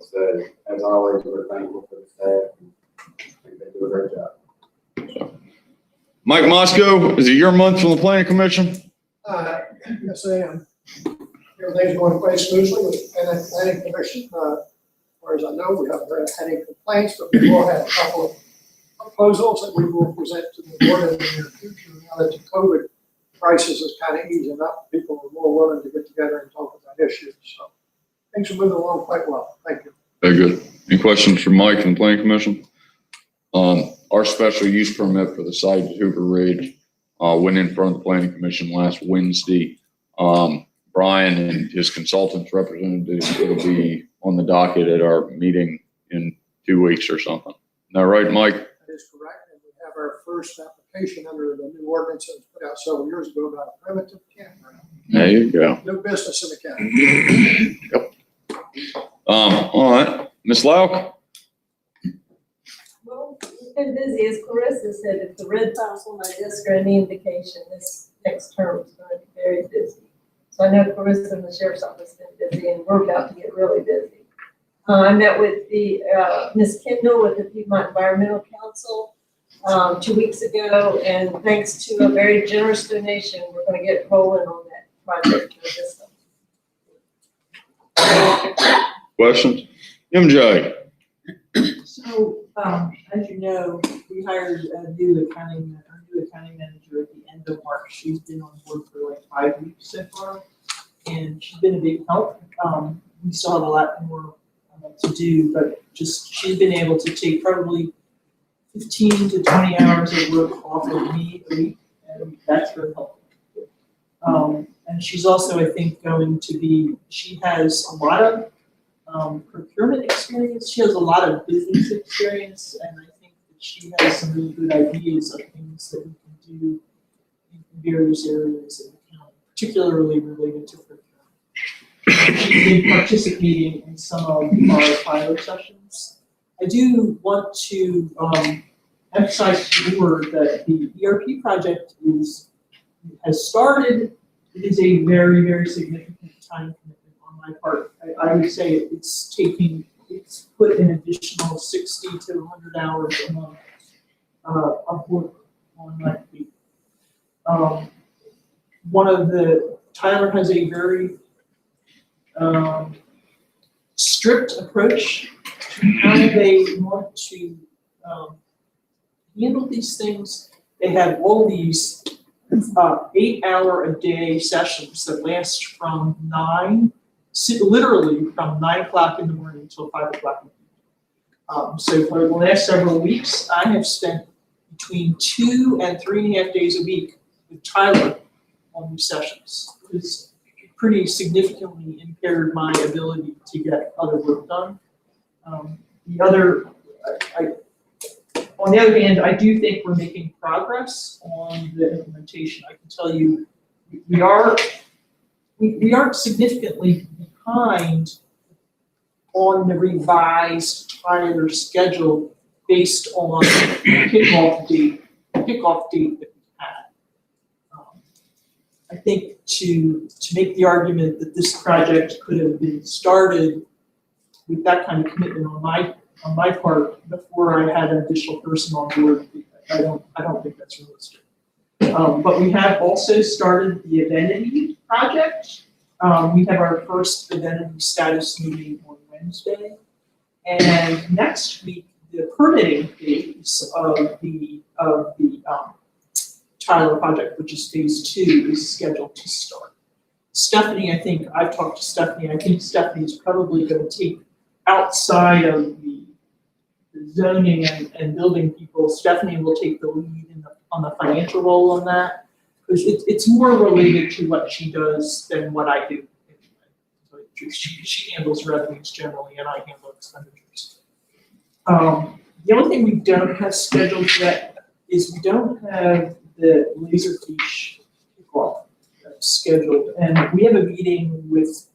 [SPEAKER 10] So as always, we're thankful for the staff. I think they do a great job.
[SPEAKER 3] Mike Moscow, is it your month from the Planning Commission?
[SPEAKER 4] Yes, I am. Everything's going quite smoothly with the planning commission. As far as I know, we haven't had any complaints, but we will have a couple of proposals that we will present to the board in the near future. Now that the COVID crisis is kind of easing up, people are more willing to get together and talk about issues. So things are moving along quite well. Thank you.
[SPEAKER 3] Very good. Any questions for Mike and the Planning Commission? Our special use permit for the site at Hoover Ridge went in front of the Planning Commission last Wednesday. Brian and his consultants representatives will be on the docket at our meeting in 2 weeks or something. Is that right, Mike?
[SPEAKER 4] That is correct. And we have our first application under the new ordinance that was put out several years ago about a primitive campground.
[SPEAKER 3] There you go.
[SPEAKER 4] No business in the county.
[SPEAKER 3] Yep. All right. Ms. Lauk?
[SPEAKER 18] Well, we've been busy, as Clarissa said. If the red file's on my desk are any indication, this next term is going to be very busy. So I know Carissa and the sheriff's office has been busy, and we're about to get really busy. I met with the, Ms. Kendall with the Piedmont Environmental Council, 2 weeks ago, and thanks to a very generous donation, we're gonna get rolling on that project this summer.
[SPEAKER 3] Questions? MJ?
[SPEAKER 2] So, as you know, we hired a new accounting manager at the end of March. She's been on board for like 5 weeks so far, and she's been a big help. We still have a lot more to do, but just, she's been able to take probably 15 to 20 hours of work off of me a week, and that's very helpful. And she's also, I think, going to be, she has a lot of procurement experience. She has a lot of business experience, and I think that she has some really good ideas of things that we can do in various areas of the county, particularly related to procurement. She's been participating in some of our pilot sessions. I do want to emphasize to the board that the ERP project has started. It is a very, very significant time commitment on my part. I would say it's put an additional 60 to 100 hours a month of work on my feet. Tyler has a very strict approach to how they want to handle these things. They have all these 8-hour-a-day sessions that last from literally from 9 o'clock in the morning until 5 o'clock in the evening. So for the last several weeks, I have spent between 2 and 3.5 days a week with Tyler on these sessions. It's pretty significantly impaired my ability to get other work done. On the other hand, I do think we're making progress on the implementation. I can tell you, we aren't significantly behind on the revised Tyler schedule based on the kickoff date that we had. I think to make the argument that this project could have been started with that kind of commitment on my part before I had an additional person on board, I don't think that's realistic. But we have also started the identity project. We have our first identity status meeting on Wednesday, and next week the permitting phase of the Tyler project, which is phase 2, is scheduled to start. Stephanie, I've talked to Stephanie. I think Stephanie is probably going to take, outside of the zoning and building people, Stephanie will take the lead on the financial role on that, because it's more related to what she does than what I do. She handles revenues generally, and I handle expenditures. The only thing we don't have scheduled yet is we don't have the Laserfish kickoff scheduled, and we have a meeting with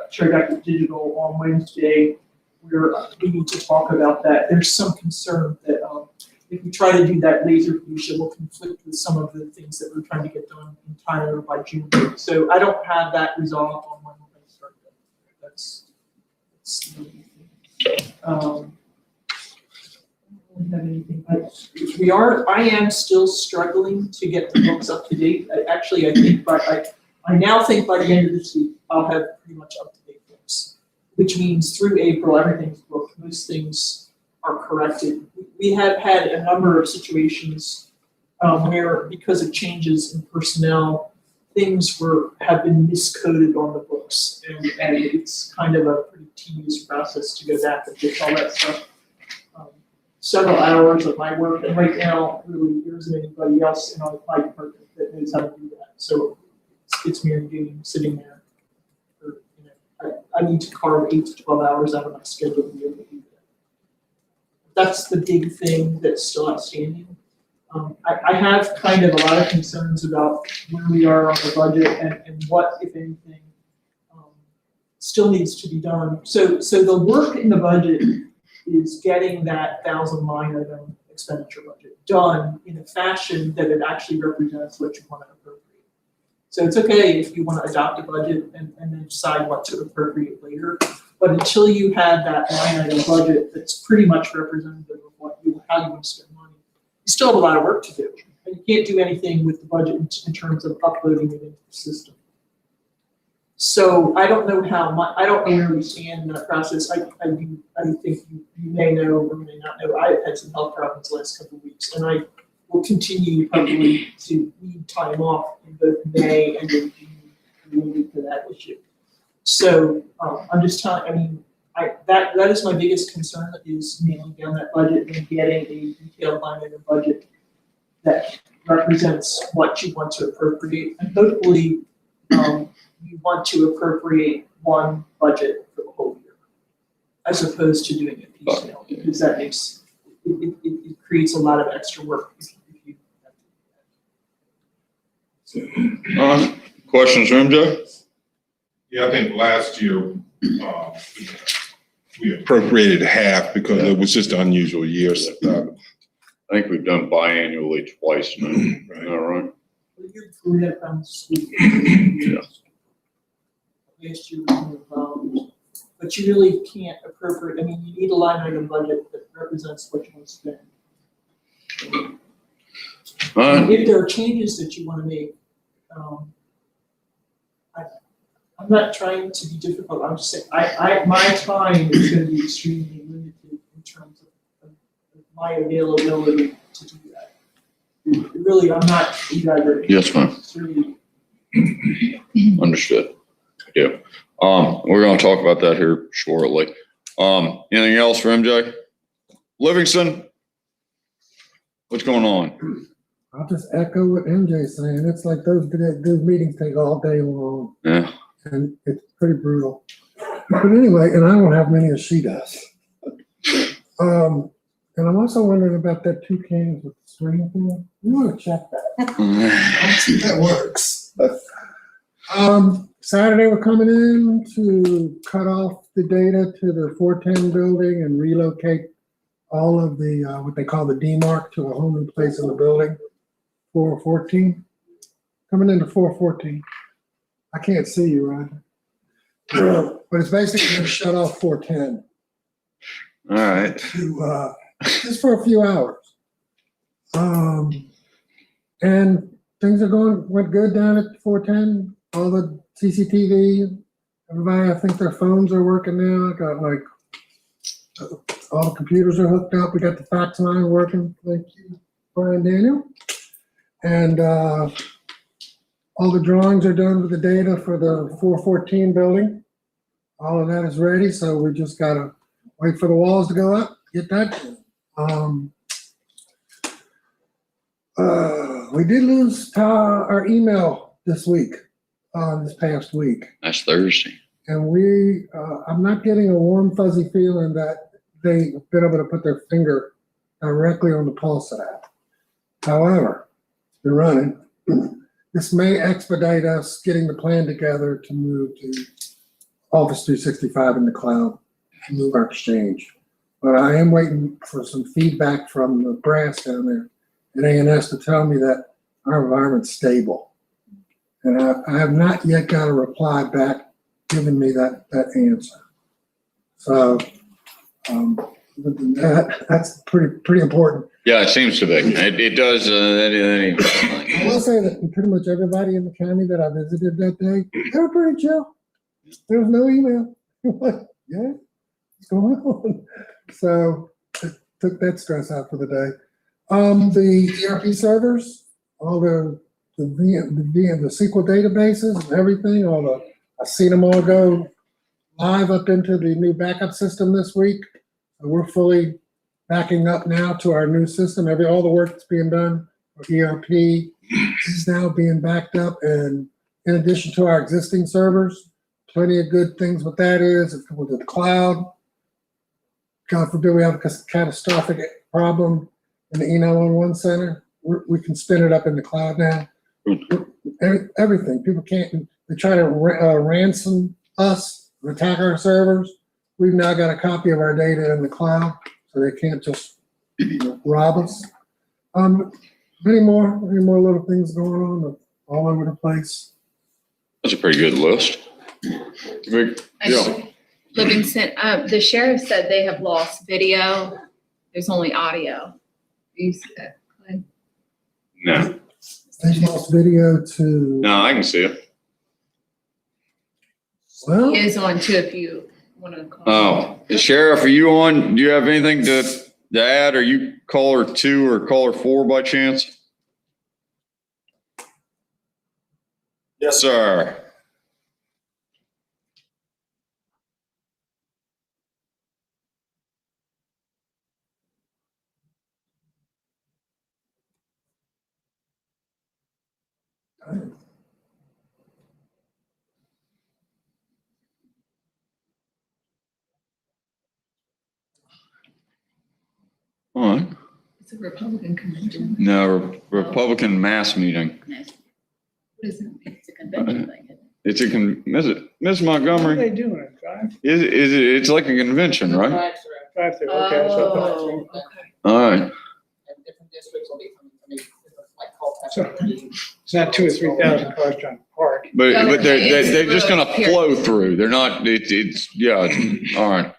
[SPEAKER 2] Cherokee Digital on Wednesday where we need to talk about that. There's some concern that if we try to do that Laserfish, it will conflict with some of the things that we're trying to get done in Tyler by June. So I don't have that resolved on when we're going to start that. That's I don't have anything. I am still struggling to get the books up to date. I now think by the end of this week, I'll have pretty much up to date books, which means through April, everything's booked. Most things are corrected. We have had a number of situations where, because of changes in personnel, things have been miscoded on the books, and it's kind of a pretty tedious process to go back and fix all that stuff. Several hours of my work, and right now, really, there isn't anybody else in my department that knows how to do that. So it's me and Dean sitting there. I need to carve 8 to 12 hours out of my schedule to be able to do that. That's the big thing that's still outstanding. I have kind of a lot of concerns about where we are on the budget and what, if anything, still needs to be done. So the work in the budget is getting that 1,000 line item expenditure budget done in a fashion that it actually represents what you want to appropriate. So it's okay if you want to adopt a budget and then decide what to appropriate later. But until you have that line item budget that's pretty much representative of how you want to spend money, you still have a lot of work to do. And you can't do anything with the budget in terms of uploading it into the system. So I don't know I don't know where we stand in that process. I think you may know or may not know, I've had some health problems the last couple of weeks, and I will continue probably to need time off in both May and in June related to that issue. So I'm just telling, that is my biggest concern, is nailing down that budget and getting a detailed line item budget that represents what you want to appropriate. And hopefully, you want to appropriate one budget for the whole year, as opposed to doing it piecemeal, because that makes, it creates a lot of extra work if you have to do that.
[SPEAKER 3] Questions from MJ?
[SPEAKER 1] Yeah, I think last year, we appropriated half because it was just an unusual year.
[SPEAKER 3] I think we've done biannually twice now. Right. All right.
[SPEAKER 2] We have last year was involved, but you really can't appropriate. I mean, you need a line item budget that represents what you want to spend. If there are changes that you want to make, I'm not trying to be difficult. I'm just saying my time is going to be extremely limited in terms of my availability to do that. Really, I'm not exaggerating.
[SPEAKER 3] Yes, ma'am.
[SPEAKER 2] It's really,
[SPEAKER 3] Understood. Yeah. We're going to talk about that here shortly. Anything else for MJ? Livingston? What's going on?
[SPEAKER 19] I'll just echo what MJ's saying. It's like those meetings take all day long.
[SPEAKER 3] Yeah.
[SPEAKER 19] And it's pretty brutal. But anyway, and I don't have many as she does. And I'm also wondering about that 2 cans with the string thing. You want to check that. Let's see if that works. Saturday we're coming in to cut off the data to the 410 building and relocate all of the, what they call the D-mark to a whole new place in the building. 414. Coming into 414. I can't see you, Roger. But it's basically going to shut off 410.
[SPEAKER 3] All right.
[SPEAKER 19] To, just for a few hours. And things went good down at 410. All the CCTV, everybody, I think their phones are working now. Got like, all the computers are hooked up. We got the fax line working. Thank you, Brian Daniel. And all the drawings are done with the data for the 414 building. All of that is ready, so we just gotta wait for the walls to go up, get that done. We did lose our email this week, this past week.
[SPEAKER 3] That's Thursday.
[SPEAKER 19] And I'm not getting a warm, fuzzy feeling that they've been able to put their finger directly on the pulse of that. However, they're running. This may expedite us getting the plan together to move to Office 365 in the cloud, move our exchange. But I am waiting for some feedback from the brass down there at A&S to tell me that our environment's stable. And I have not yet got a reply back giving me that answer. So that's pretty important.
[SPEAKER 3] Yeah, it seems to be. It does.
[SPEAKER 19] I will say that pretty much everybody in the county that I visited that day, they were pretty chill. There was no email. Like, yeah, what's going on? So it took that stress out for the day. The ERP servers, all the SQL databases and everything, I've seen them all go live up into the new backup system this week. We're fully backing up now to our new system. All the work that's being done for ERP is now being backed up. And in addition to our existing servers, plenty of good things with that is with the cloud. God forbid we have a catastrophic problem in the E911 center. We can spin it up in the cloud now. Everything. People can't, they try to ransom us, attack our servers. We've now got a copy of our data in the cloud, so they can't just rob us. Many more little things going on all over the place.
[SPEAKER 3] That's a pretty good list. Yeah.
[SPEAKER 6] Livingston, the sheriff said they have lost video. There's only audio. You said,
[SPEAKER 3] No,
[SPEAKER 19] They lost video to,
[SPEAKER 3] no, I can see it.
[SPEAKER 19] well,
[SPEAKER 6] he is on too if you want to call.
[SPEAKER 3] Oh, Sheriff, are you on? Do you have anything to add? Are you caller 2 or caller 4 by chance? Yes, sir. All right.
[SPEAKER 6] It's a Republican convention.
[SPEAKER 3] No, Republican mass meeting.
[SPEAKER 6] What is it? It's a convention thing.
[SPEAKER 3] It's a Miss
[SPEAKER 11] What are
[SPEAKER 3] Montgomery.
[SPEAKER 11] they doing? Drive?
[SPEAKER 3] Is it? It's like a convention, right?
[SPEAKER 11] Drive through, okay. So I thought-
[SPEAKER 6] Oh, okay.
[SPEAKER 3] All right.
[SPEAKER 2] And different districts will be coming to me, like call.
[SPEAKER 11] So it's not 2,000 or 3,000 cars trying to park.
[SPEAKER 3] But
[SPEAKER 6] Okay,
[SPEAKER 3] they're just gonna
[SPEAKER 6] it's
[SPEAKER 3] flow through. They're not. All right.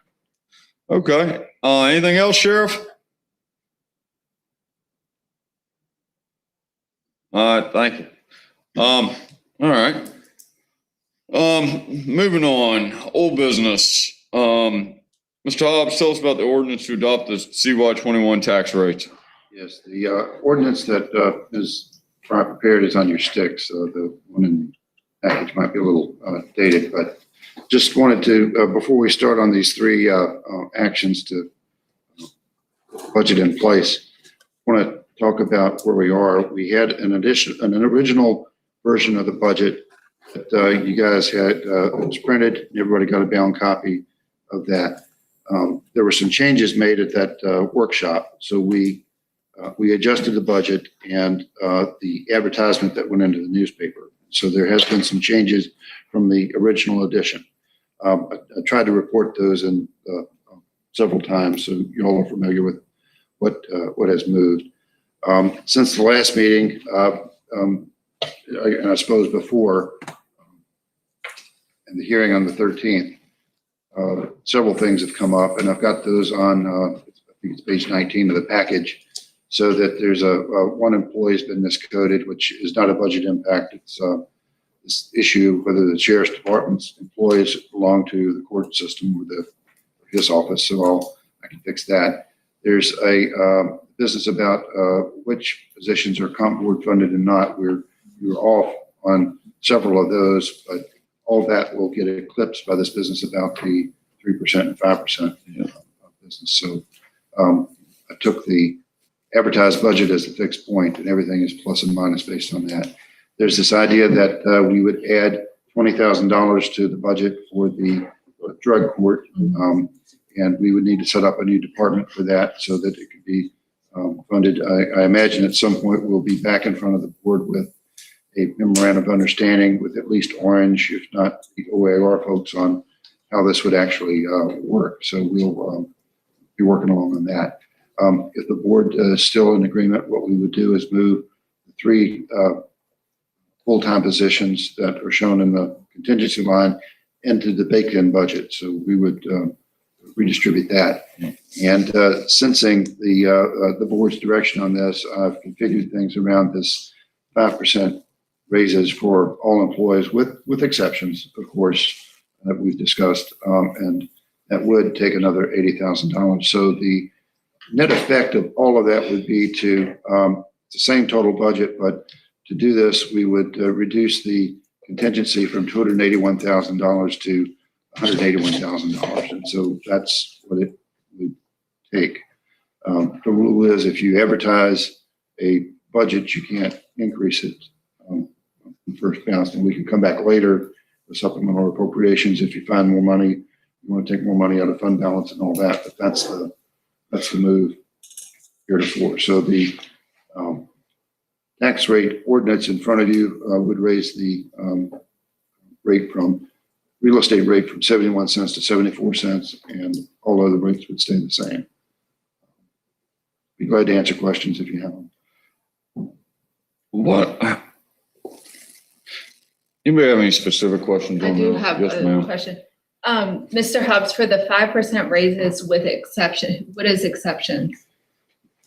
[SPEAKER 3] Okay. Anything else, Sheriff? Thank you. All right. Moving on, old business. Mr. Hobbs, tell us about the ordinance to adopt the CY 21 tax rates.
[SPEAKER 7] Yes, the ordinance that is prepared is on your sticks. The one in the package might be a little dated, but just wanted to, before we start on these three actions to budget in place, want to talk about where we are. We had an original version of the budget that you guys had, it was printed, and everybody got a bound copy of that. There were some changes made at that workshop, so we adjusted the budget and the advertisement that went into the newspaper. So there has been some changes from the original edition. I tried to report those in several times, so you all are familiar with what has moved. Since the last meeting, and I suppose before, and the hearing on the 13th, several things have come up, and I've got those on, I think it's page 19 of the package, so that there's one employee's been miscoded, which is not a budget impact. It's this issue whether the sheriff's department's employees belong to the court system or his office, so I can fix that. There's a business about which positions are comp board funded and not. We were off on several of those, but all that will get eclipsed by this business about the 3% and 5% of business. So I took the advertised budget as the fixed point, and everything is plus and minus based on that. There's this idea that we would add $20,000 to the budget for the drug court, and we would need to set up a new department for that so that it could be funded. I imagine at some point we'll be back in front of the board with a memorandum of understanding with at least Orange, if not the OAR folks, on how this would actually work. So we'll be working along on that. If the board is still in agreement, what we would do is move the three full-time positions that are shown in the contingency line into the baked-in budget. So we would redistribute that. And sensing the board's direction on this, I've configured things around this 5% raises for all employees with exceptions, of course, that we've discussed. And that would take another $80,000. So the net effect of all of that would be to the same total budget, but to do this, we would reduce the contingency from $281,000 to $181,000. And so that's what it would take. The rule is if you advertise a budget, you can't increase it first bounce. And we can come back later with supplemental appropriations if you find more money, you want to take more money out of fund balance and all that. But that's the move heretofore. So the tax rate ordinance in front of you would raise the real estate rate from 71 cents to 74 cents, and all other rates would stay the same. Be glad to answer questions if you have them.
[SPEAKER 3] What? Anybody have any specific questions
[SPEAKER 6] I
[SPEAKER 3] on
[SPEAKER 6] do
[SPEAKER 3] that?
[SPEAKER 6] have
[SPEAKER 3] Yes,
[SPEAKER 6] a
[SPEAKER 3] ma'am.
[SPEAKER 6] question. Mr. Hubbs, for the 5% raises with exception, what is exceptions?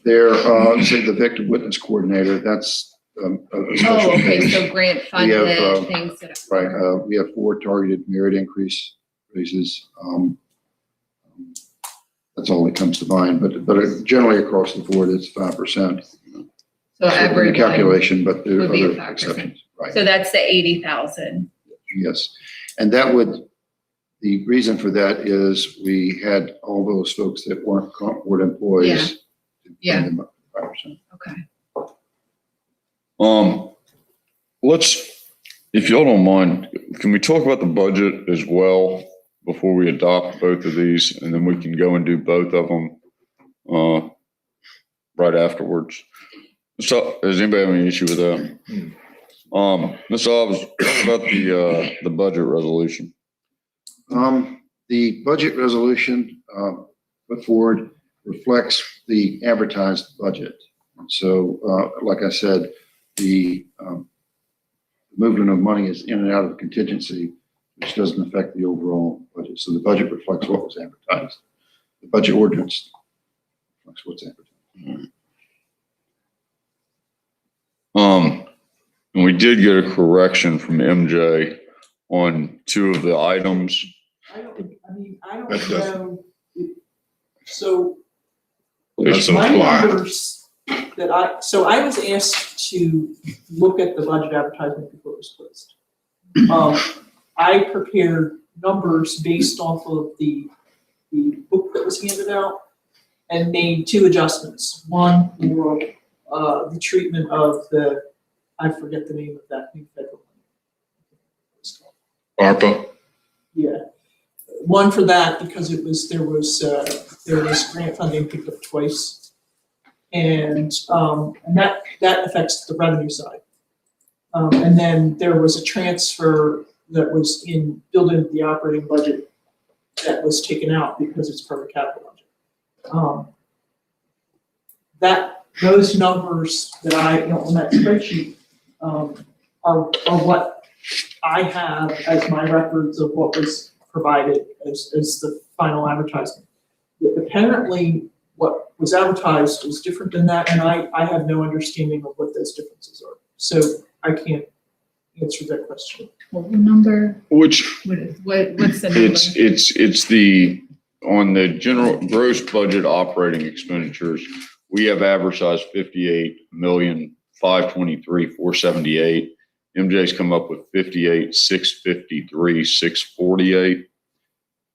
[SPEAKER 7] They're, say, the victim witness coordinator, that's a special
[SPEAKER 6] Oh, okay,
[SPEAKER 7] case.
[SPEAKER 6] so grant
[SPEAKER 7] We have,
[SPEAKER 6] funded, things that.
[SPEAKER 7] Right, we have 4 targeted merit increase raises. That's all that comes to mind, but generally across the board, it's 5%.
[SPEAKER 6] So
[SPEAKER 7] in the
[SPEAKER 6] everyone
[SPEAKER 7] calculation, but there are
[SPEAKER 6] would be
[SPEAKER 7] other
[SPEAKER 6] 5%.
[SPEAKER 7] exceptions, right?
[SPEAKER 6] So that's the 80,000.
[SPEAKER 7] Yes, and that would, the reason for that is we had all those folks that weren't comp board employees.
[SPEAKER 6] Yeah.
[SPEAKER 7] Bring them up to 5%.
[SPEAKER 6] Okay.
[SPEAKER 3] Let's, if y'all don't mind, can we talk about the budget as well before we adopt both of these, and then we can go and do both of them right afterwards? So, does anybody have any issue with that? Ms. Hobbs, about the budget resolution.
[SPEAKER 7] The budget resolution put forward reflects the advertised budget. And so, like I said, the movement of money is in and out of contingency, which doesn't affect the overall budget. So the budget reflects what was advertised. The budget ordinance reflects what's advertised.
[SPEAKER 3] And we did get a correction from MJ on 2 of the items.
[SPEAKER 2] I don't
[SPEAKER 1] That doesn't-
[SPEAKER 2] know. So
[SPEAKER 1] Doesn't
[SPEAKER 2] my
[SPEAKER 1] apply.
[SPEAKER 2] numbers that I was asked to look at the budget advertisement before it was closed. I prepared numbers based off of the book that was handed out and made 2 adjustments. One for the treatment of I forget the name of that new federal money.
[SPEAKER 1] ARPA.
[SPEAKER 2] Yeah. One for that because there was grant funding picked up twice. And that affects the revenue side. And then there was a transfer that was built into the operating budget that was taken out because it's part of the capital budget. Those numbers that on that spreadsheet are what I have as my records of what was provided as the final advertisement. Apparently, what was advertised was different than that, and I have no understanding of what those differences are. So I can't answer that question.
[SPEAKER 6] What number?
[SPEAKER 3] Which,
[SPEAKER 6] What's the number?
[SPEAKER 3] it's the, on the general gross budget operating expenditures, we have advertised 58,523,478. MJ's come up with 58,653,648.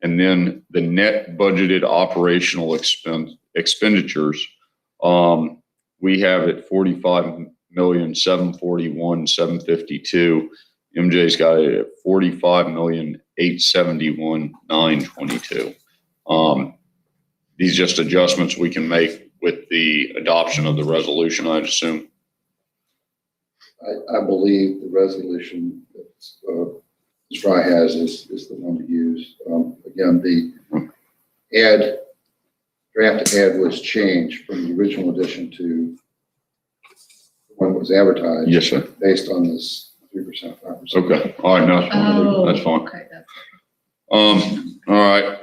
[SPEAKER 3] And then the net budgeted operational expenditures, we have at 45,741,752. MJ's got it at 45,871,922. These just adjustments we can make with the adoption of the resolution, I'd assume.
[SPEAKER 7] I believe the resolution that Fry has is the one to use. Again, the draft ad was changed from the original edition to the one that was advertised.
[SPEAKER 3] Yes, sir.
[SPEAKER 7] Based on this 3%, 5%.
[SPEAKER 3] Okay, all right, no, that's fine.
[SPEAKER 6] Okay,
[SPEAKER 3] All right,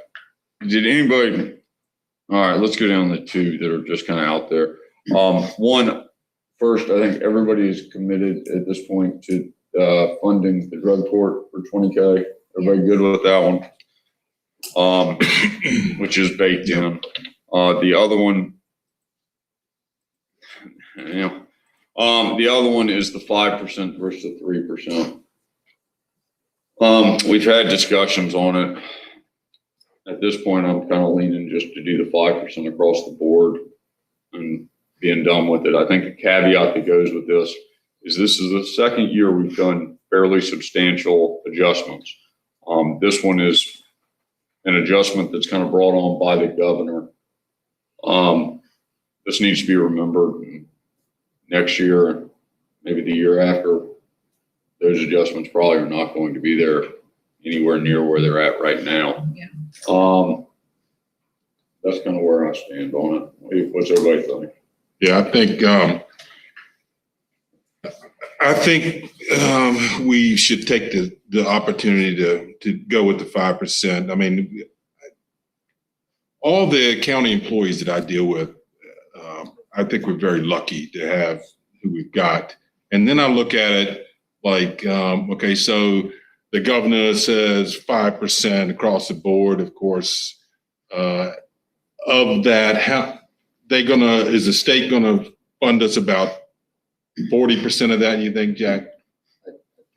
[SPEAKER 3] did anybody, all right, let's go down the 2 that are just kind of out there. One, first, I think everybody is committed at this point to funding the drug court for 20K. Everybody good with that one? Which is baked in. The other one, the other one is the 5% versus the 3%. We've had discussions on it. At this point, I'm kind of leaning just to do the 5% across the board and being done with it. I think a caveat that goes with this is the second year we've done fairly substantial adjustments. This one is an adjustment that's kind of brought on by the governor. This needs to be remembered next year, maybe the year after. Those adjustments probably are not going to be there anywhere near where they're at right now.
[SPEAKER 6] Yeah.
[SPEAKER 3] That's kind of where I stand on it. What's everybody think?
[SPEAKER 1] Yeah, I think I think we should take the opportunity to go with the 5%. I mean, all the county employees that I deal with, I think we're very lucky to have who we've got. And then I look at it like, okay, so the governor says 5% across the board, of course. Of that, how is the state gonna fund us about 40% of that, you think, Jack?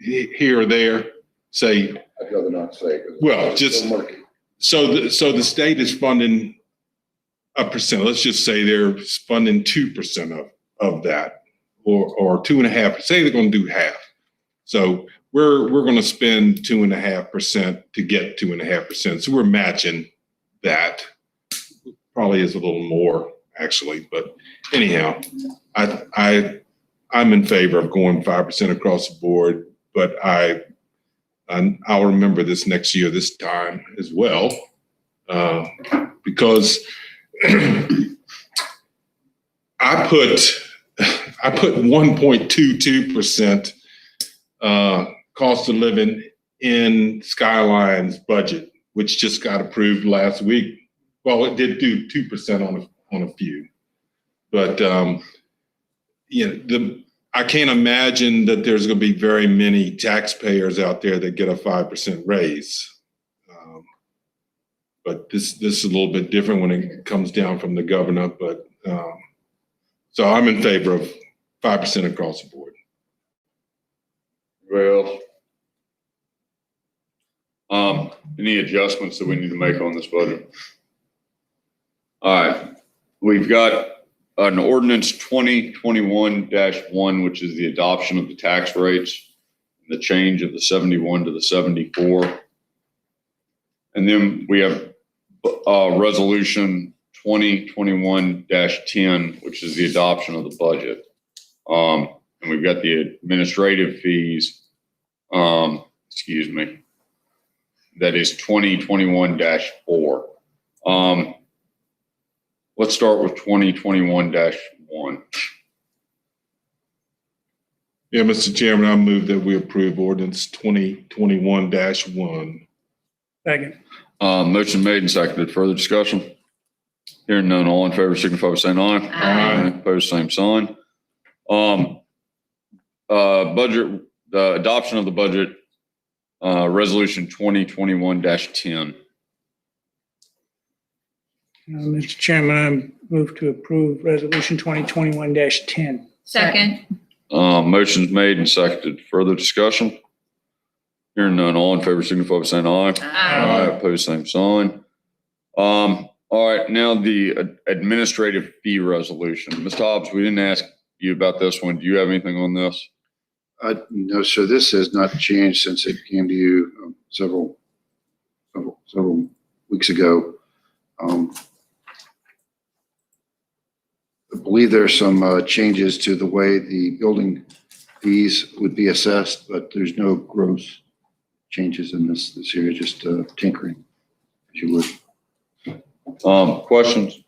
[SPEAKER 1] Here or there, say?
[SPEAKER 7] I'd rather not say.
[SPEAKER 1] Well, just, so the state is funding a percent. Let's just say they're funding 2% of that, or 2.5%. Say they're gonna do half. So we're gonna spend 2.5% to get 2.5%. So we're matching that. Probably is a little more, actually, but anyhow, I'm in favor of going 5% across the board, but I'll remember this next year, this time as well, because I put 1.22% cost of living in Skyline's budget, which just got approved last week. Well, it did do 2% on a few, but I can't imagine that there's going to be very many taxpayers out there that get a 5% raise. But this is a little bit different when it comes down from the governor. But so I'm in favor of 5% across the board.
[SPEAKER 3] Well, any adjustments that we need to make on this budget? All right, we've got an ordinance 2021-1, which is the adoption of the tax rates, the change of the 71 to the 74. And then we have resolution 2021-10, which is the adoption of the budget. And we've got the administrative fees, excuse me, that is 2021-4. Let's start with 2021-1.
[SPEAKER 1] Yeah, Mr. Chairman, I move that we approve ordinance 2021-1.
[SPEAKER 11] Second.
[SPEAKER 3] Motion made and seconded. Further discussion? Hearing none, all in favor signify by saying aye.
[SPEAKER 6] Aye.
[SPEAKER 3] Opposed, same sign. Budget, the adoption of the budget, resolution 2021-10.
[SPEAKER 11] Mr. Chairman, I move to approve resolution 2021-10.
[SPEAKER 6] Second.
[SPEAKER 3] Motion's made and seconded. Further discussion? Hearing none, all in favor signify by saying aye.
[SPEAKER 6] Aye.
[SPEAKER 3] Opposed, same sign. All right, now the administrative fee resolution. Mr. Hobbs, we didn't ask you about this one. Do you have anything on this?
[SPEAKER 7] No, sir, this has not changed since it came to you several weeks ago. I believe there's some changes to the way the building fees would be assessed, but there's no gross changes in this area, just tinkering, if you would.
[SPEAKER 3] Questions?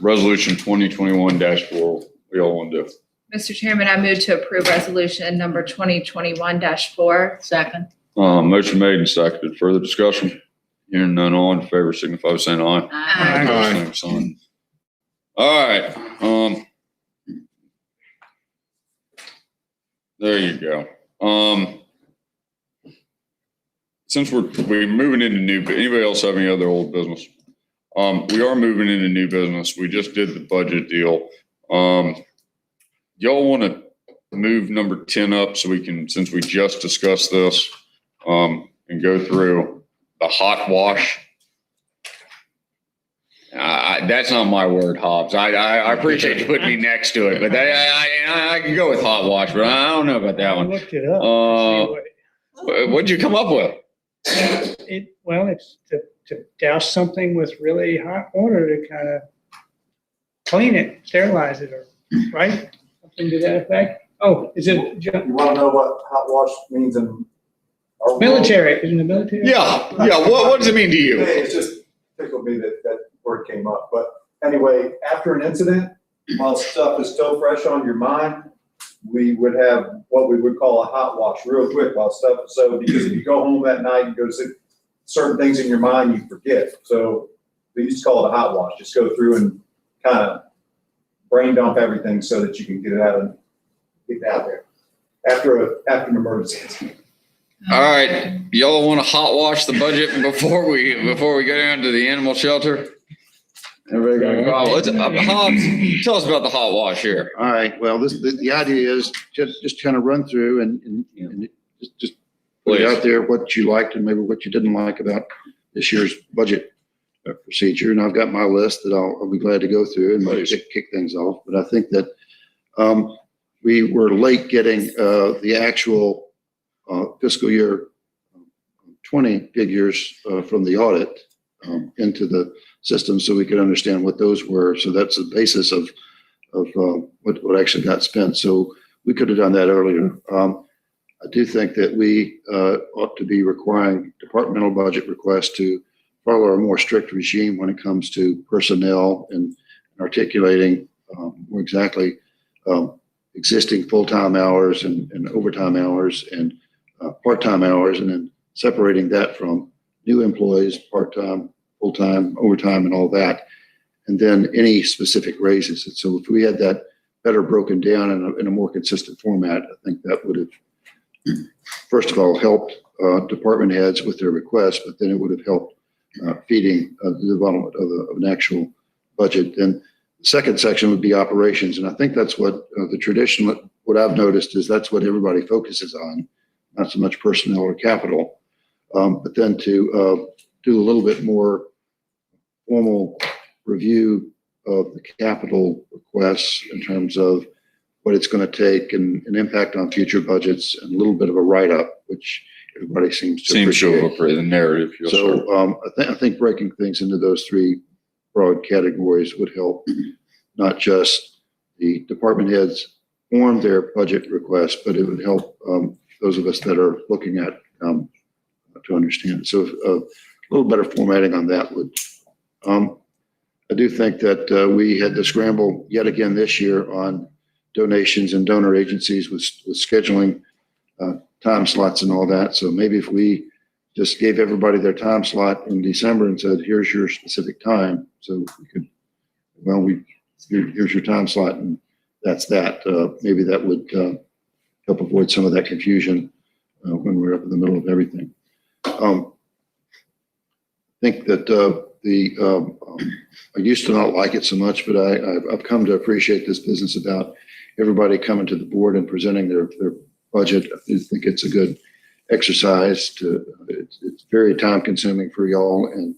[SPEAKER 3] Resolution 2021-4. We all want to do.
[SPEAKER 6] Mr. Chairman, I move to approve resolution number 2021-4. Second.
[SPEAKER 3] Motion made and seconded. Further discussion? Hearing none, all in favor signify by saying aye.
[SPEAKER 6] Aye.
[SPEAKER 3] Opposed, same sign. All right. There you go. Since we're moving into new, anybody else have any other old business? We are moving into new business. We just did the budget deal. Y'all want to move number 10 up so we can, since we just discussed this, and go through the hot wash? That's not my word, Hobbs. I appreciate you putting me next to it, but I can go with hot wash, but I don't know about that
[SPEAKER 11] I
[SPEAKER 3] one.
[SPEAKER 11] looked it up.
[SPEAKER 3] What'd you come up with?
[SPEAKER 11] It's to douse something with really hot water to kind of clean it, sterilize it, or right? Something to that effect. Oh, is it
[SPEAKER 17] You want to know what hot wash means in our world?
[SPEAKER 11] military? Is it in the military?
[SPEAKER 3] Yeah. What does it mean to you?
[SPEAKER 17] It's just tickled me that word came up. But anyway, after an incident, while stuff is still fresh on your mind,
[SPEAKER 8] we would have what we would call a hot wash real quick while stuff. So because if you go home that night and go to sleep, certain things in your mind you forget. So we used to call it a hot wash. Just go through and kind of brain dump everything so that you can get it out there after an emergency.
[SPEAKER 3] All right, y'all want to hot wash the budget before we go down to the animal shelter? Everybody got a problem? Hobbs, tell us about the hot wash here.
[SPEAKER 7] All right, well, the idea is just kind of run through and just put it out there what you liked and maybe what you didn't like about this year's budget procedure. And I've got my list that I'll be glad to go through and maybe kick things off. But I think that we were late getting the actual fiscal year 20 figures from the audit into the system so we could understand what those were. So that's the basis of what actually got spent. So we could have done that earlier. I do think that we ought to be requiring departmental budget requests to follow a more strict regime when it comes to personnel and articulating more exactly existing full-time hours and overtime hours and part-time hours, and then separating that from new employees, part-time, full-time, overtime, and all that, and then any specific raises. And so if we had that better broken down in a more consistent format, I think that would have, first of all, helped department heads with their requests, but then it would have helped feeding the development of an actual budget. Then the second section would be operations, and I think that's what the traditional, what I've noticed is that's what everybody focuses on, not so much personnel or capital, but then to do a little bit more formal review of the capital requests in terms of what it's going to take and an impact on future budgets, and a little bit of a write-up, which everybody seems to appreciate.
[SPEAKER 3] For the narrative. Yes,
[SPEAKER 7] so I think breaking things into those three broad categories would help not just the department heads form their budget requests, but it would help those of us that are looking at to understand. So a little better formatting on that would. I do think that we had to scramble yet again this year on donations and donor agencies with scheduling time slots and all that. So maybe if we just gave everybody their time slot in December and said, here's your specific time. So we could, well, here's your time slot and that's that. Maybe that would help avoid some of that confusion when we're up in the middle of everything. I think that I used to not like it so much, but I've come to appreciate this business about everybody coming to the board and presenting their budget. I think it's a good exercise. It's very time consuming for y'all, and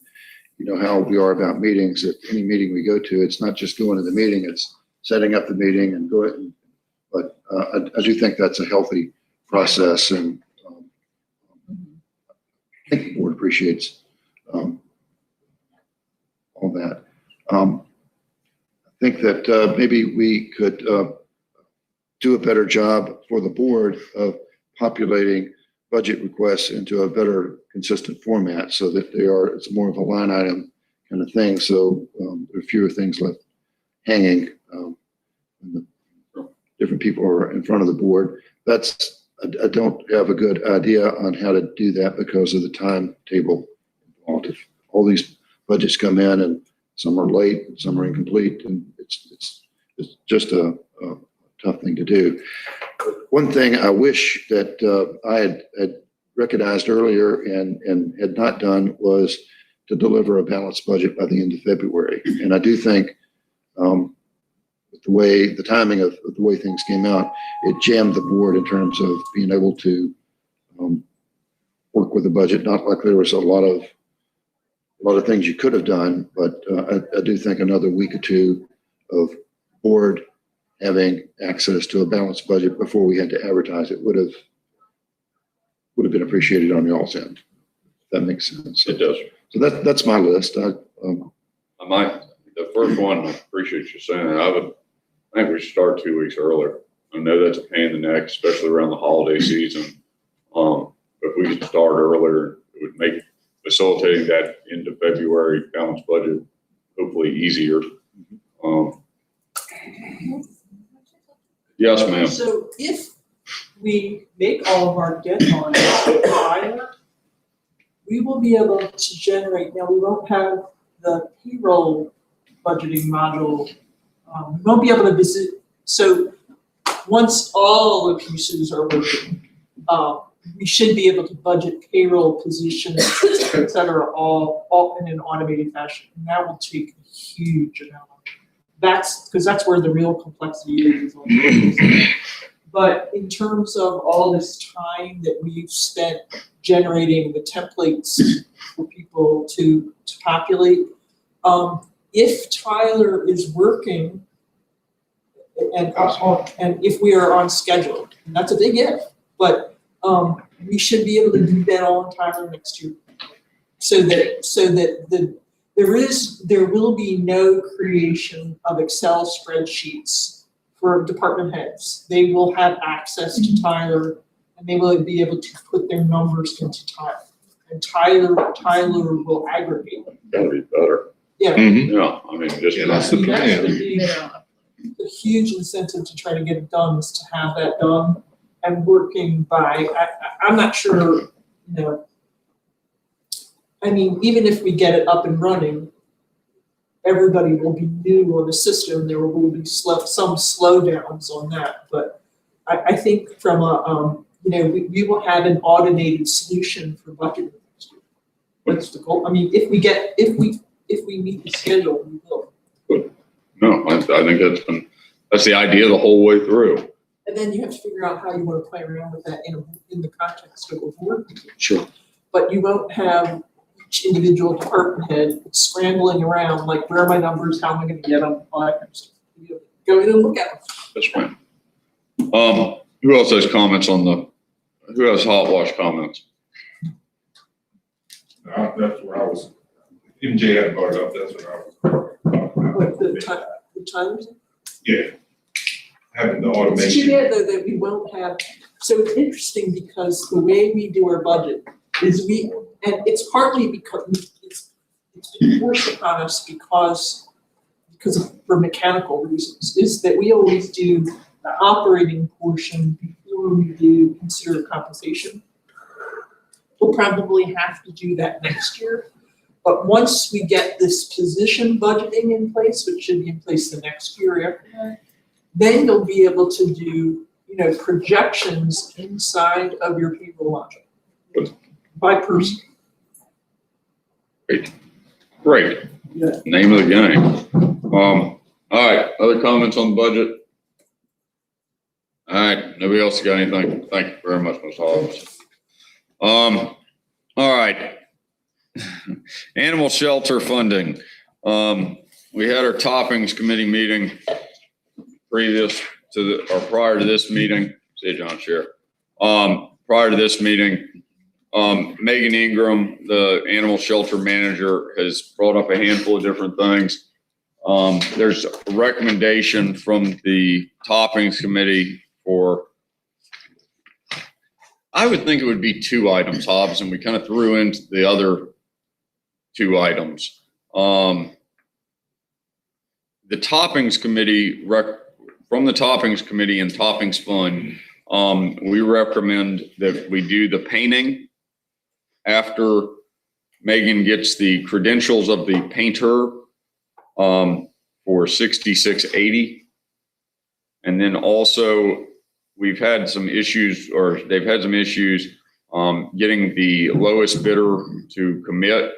[SPEAKER 7] you know how we are about meetings. At any meeting we go to, it's not just going to the meeting, it's setting up the meeting and going. But I do think that's a healthy process, and I think the board appreciates all that. I think that maybe we could do a better job for the board of populating budget requests into a better consistent format so that it's more of a line item kind of thing. So there are fewer things left hanging. When the different people are in front of the board. I don't have a good idea on how to do that because of the timetable involved. If all these budgets come in and some are late and some are incomplete, and it's just a tough thing to do. One thing I wish that I had recognized earlier and had not done was to deliver a balanced budget by the end of February. And I do think with the timing of the way things came out, it jammed the board in terms of being able to work with the budget. Not like there was a lot of things you could have done, but I do think another week or two of board having access to a balanced budget before we had to advertise it would have been appreciated on y'all's end. If that makes sense.
[SPEAKER 3] It does.
[SPEAKER 7] So that's my list.
[SPEAKER 3] The first one, I appreciate you saying that. I think we should start 2 weeks earlier. I know that's a pain in the neck, especially around the holiday season. But if we could start earlier, it would make facilitating that into February balanced budget hopefully easier. Yes, ma'am.
[SPEAKER 2] So if we make all of our deadlines higher, we will be able to generate, now we won't have the payroll budgeting module. We won't be able to visit, so once all the pieces are working, we should be able to budget payroll positions, et cetera, all in an automated fashion. And that will take a huge amount of it. Because that's where the real complexity is. But in terms of all this time that we've spent generating the templates for people to populate, if Tyler is working and if we are on schedule, and that's a big if, but we should be able to do that all in Tyler next year. So that there will be no creation of Excel spreadsheets for department heads. They will have access to Tyler and they will be able to put their numbers into Tyler. And Tyler will aggregate them.
[SPEAKER 3] That'd be better.
[SPEAKER 2] Yeah.
[SPEAKER 3] Yeah, I mean, just.
[SPEAKER 1] Yeah, that's the plan.
[SPEAKER 2] A huge incentive to try to get it done is to have that done and working by, I'm not sure, you know, I mean, even if we get it up and running, everybody will be new on the system. There will be some slowdowns on that, but I think from a, you know, we will have an automated solution for budgeting next year. That's the goal. I mean, if we meet the schedule, we will.
[SPEAKER 3] No, I think that's the idea the whole way through.
[SPEAKER 2] And then you have to figure out how you want to play around with that in the context of a board meeting.
[SPEAKER 3] Sure.
[SPEAKER 2] But you won't have each individual department head scrambling around, like, where are my numbers, how am I gonna get them, all that kind of stuff. You go in and look at them.
[SPEAKER 3] That's right. Who else has comments who has hot wash comments?
[SPEAKER 16] That's where I was, MJ had brought it up, that's what I was.
[SPEAKER 2] Like the timers?
[SPEAKER 16] Yeah. Having the
[SPEAKER 2] It's too
[SPEAKER 16] automation.
[SPEAKER 2] bad though that we won't have, so it's interesting because the way we do our budget is and it's partly because it's been forced upon us because for mechanical reasons, is that we always do the operating portion before we do consider compensation. We'll probably have to do that next year. But once we get this position budgeting in place, which should be in place the next year after that, then you'll be able to do, you know, projections inside of your payroll logic by person.
[SPEAKER 3] Great.
[SPEAKER 2] Yeah.
[SPEAKER 3] Name of the game. All right, other comments on the budget? All right, nobody else got anything? Thank you very much, Ms. Hobbs. All right. Animal shelter funding. We had our toppings committee meeting prior to this meeting. See you, John Sheriff. Prior to this meeting, Megan Ingram, the animal shelter manager, has brought up a handful of different things. There's a recommendation from the toppings committee for, I would think it would be 2 items, Hobbs, and we kind of threw into the other 2 items. The toppings committee, from the toppings committee and toppings fund, we recommend that we do the painting after Megan gets the credentials of the painter for $66.80. And then also they've had some issues getting the lowest bidder to commit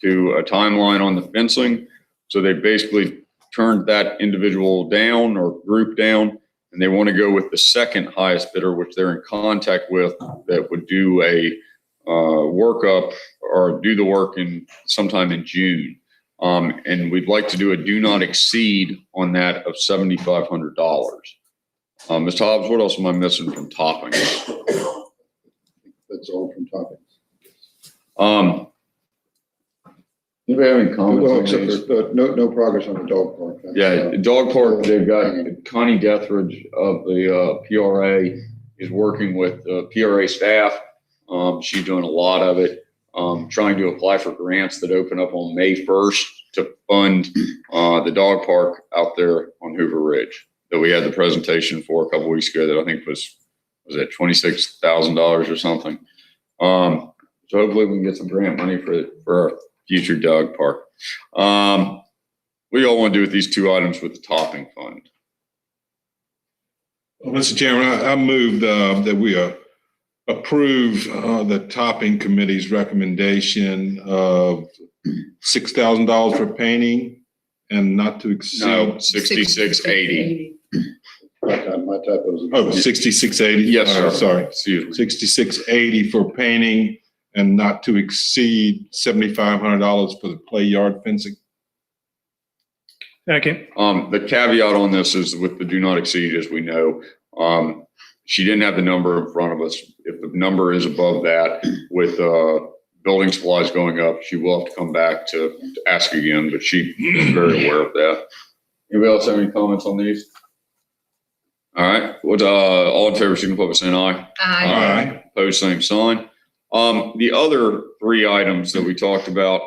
[SPEAKER 3] to a timeline on the fencing. So they basically turned that individual down or group down, and they want to go with the second highest bidder, which they're in contact with, that would do a workup or do the work sometime in June. And we'd like to do a do not exceed on that of $7,500. Ms. Hobbs, what else am I missing from toppings?
[SPEAKER 7] That's all from toppings.
[SPEAKER 3] Anybody have any comments?
[SPEAKER 7] Well,
[SPEAKER 3] on
[SPEAKER 7] except
[SPEAKER 3] these?
[SPEAKER 7] there's no progress on the dog park.
[SPEAKER 3] Yeah, dog park, they've got Connie Dethridge of the PRA is working with the PRA staff. She's doing a lot of it, trying to apply for grants that open up on May 1st to fund the dog park out there on Hoover Ridge. that we had the presentation for a couple weeks ago that I think was it $26,000 or something. So hopefully we can get some grant money for our future dog park. What do y'all want to do with these two items with the topping fund?
[SPEAKER 1] Well, Mr. Chairman, I move that we approve the topping committee's recommendation of $6,000 for painting and not to exceed.
[SPEAKER 3] No, 6680.
[SPEAKER 7] My typo was.
[SPEAKER 1] Oh, 6680?
[SPEAKER 3] Yes, sir.
[SPEAKER 1] Sorry.
[SPEAKER 3] Excuse me.
[SPEAKER 1] 6680 for painting and not to exceed $7,500 for the play yard fencing.
[SPEAKER 11] Second.
[SPEAKER 3] The caveat on this is with the do not exceed, as we know, she didn't have the number in front of us. If the number is above that with building supplies going up, she will have to come back to ask again, but she is very aware of that. Anybody else have any comments on these? All right, all in favor, signify by saying aye.
[SPEAKER 6] Aye.
[SPEAKER 3] Opposed, same sign. The other three items that we talked about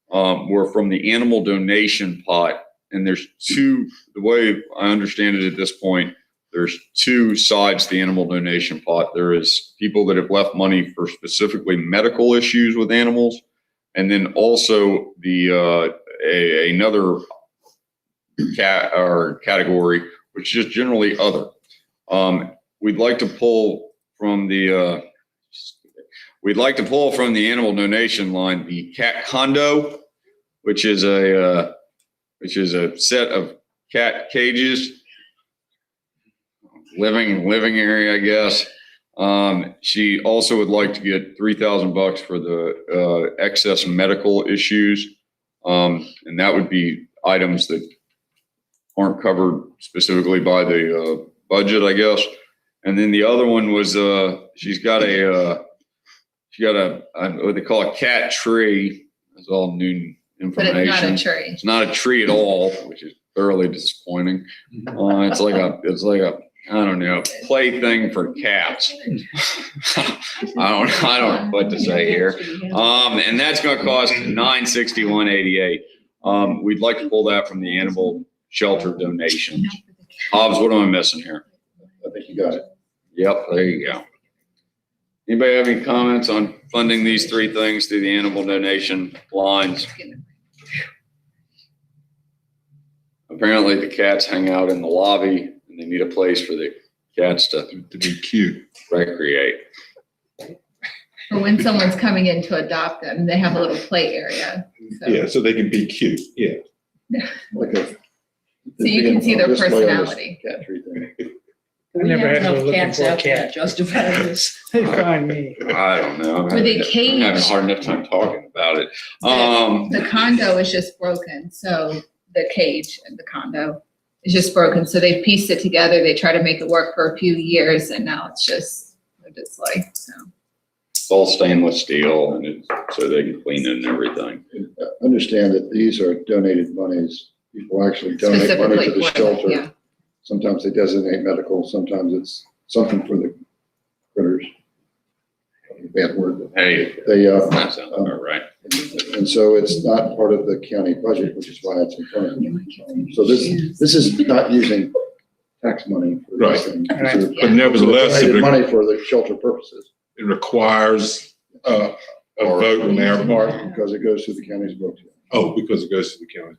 [SPEAKER 3] were from the animal donation pot. And there's two, the way I understand it at this point, there's two sides to the animal donation pot. There is people that have left money for specifically medical issues with animals. And then also another category, which is generally other. We'd like to pull from the animal donation line, the cat condo, which is a set of cat cages, living area, I guess. She also would like to get $3,000 for the excess medical issues. And that would be items that aren't covered specifically by the budget, I guess. And then the other one was, she's got what they call a cat tree. That's all new information.
[SPEAKER 6] But it's not a tree.
[SPEAKER 3] It's not a tree at all, which is thoroughly disappointing. It's like a I don't know, plaything for cats. I don't know what to say here. And that's going to cost $961.88. We'd like to pull that from the animal shelter donations. Hobbs, what am I missing here?
[SPEAKER 7] I think you got it.
[SPEAKER 3] Yep, there you go. Anybody have any comments on funding these three things through the animal donation lines? Apparently the cats hang out in the lobby and they need a place for the cats to
[SPEAKER 1] be cute,
[SPEAKER 3] recreate.
[SPEAKER 6] For when someone's coming in to adopt them, they have a little play area.
[SPEAKER 1] Yeah, so they can be cute, yeah.
[SPEAKER 7] Like a.
[SPEAKER 6] So you can see their personality.
[SPEAKER 7] Cat tree thing.
[SPEAKER 11] I never had to look
[SPEAKER 5] Cats
[SPEAKER 11] for a
[SPEAKER 5] out there
[SPEAKER 11] cat.
[SPEAKER 5] justify this.
[SPEAKER 11] They find me.
[SPEAKER 3] I don't know.
[SPEAKER 6] Were they
[SPEAKER 3] I'm
[SPEAKER 6] caged?
[SPEAKER 3] having a hard enough time talking about it.
[SPEAKER 6] The condo is just broken, so the cage in the condo is just broken. So they pieced it together. They try to make it work for a few years, and now it's just so.
[SPEAKER 3] It's all stainless steel, and so they can clean it and everything.
[SPEAKER 7] Understand that these are donated monies. People actually donate money to the
[SPEAKER 6] Specifically for them,
[SPEAKER 7] shelter.
[SPEAKER 6] yeah.
[SPEAKER 7] Sometimes they designate medical, sometimes it's something for the critters. Bad word. But
[SPEAKER 3] Hey,
[SPEAKER 7] they,
[SPEAKER 3] that sounds about right.
[SPEAKER 7] and so it's not part of the county budget, which is why it's in front of you. So this is not using tax money for
[SPEAKER 1] Right.
[SPEAKER 7] this thing.
[SPEAKER 11] Right.
[SPEAKER 7] These are
[SPEAKER 1] But nevertheless,
[SPEAKER 7] donated money for the shelter purposes.
[SPEAKER 1] it requires a vote on their part.
[SPEAKER 7] Because it goes through the county's books.
[SPEAKER 1] Oh, because it goes to the county.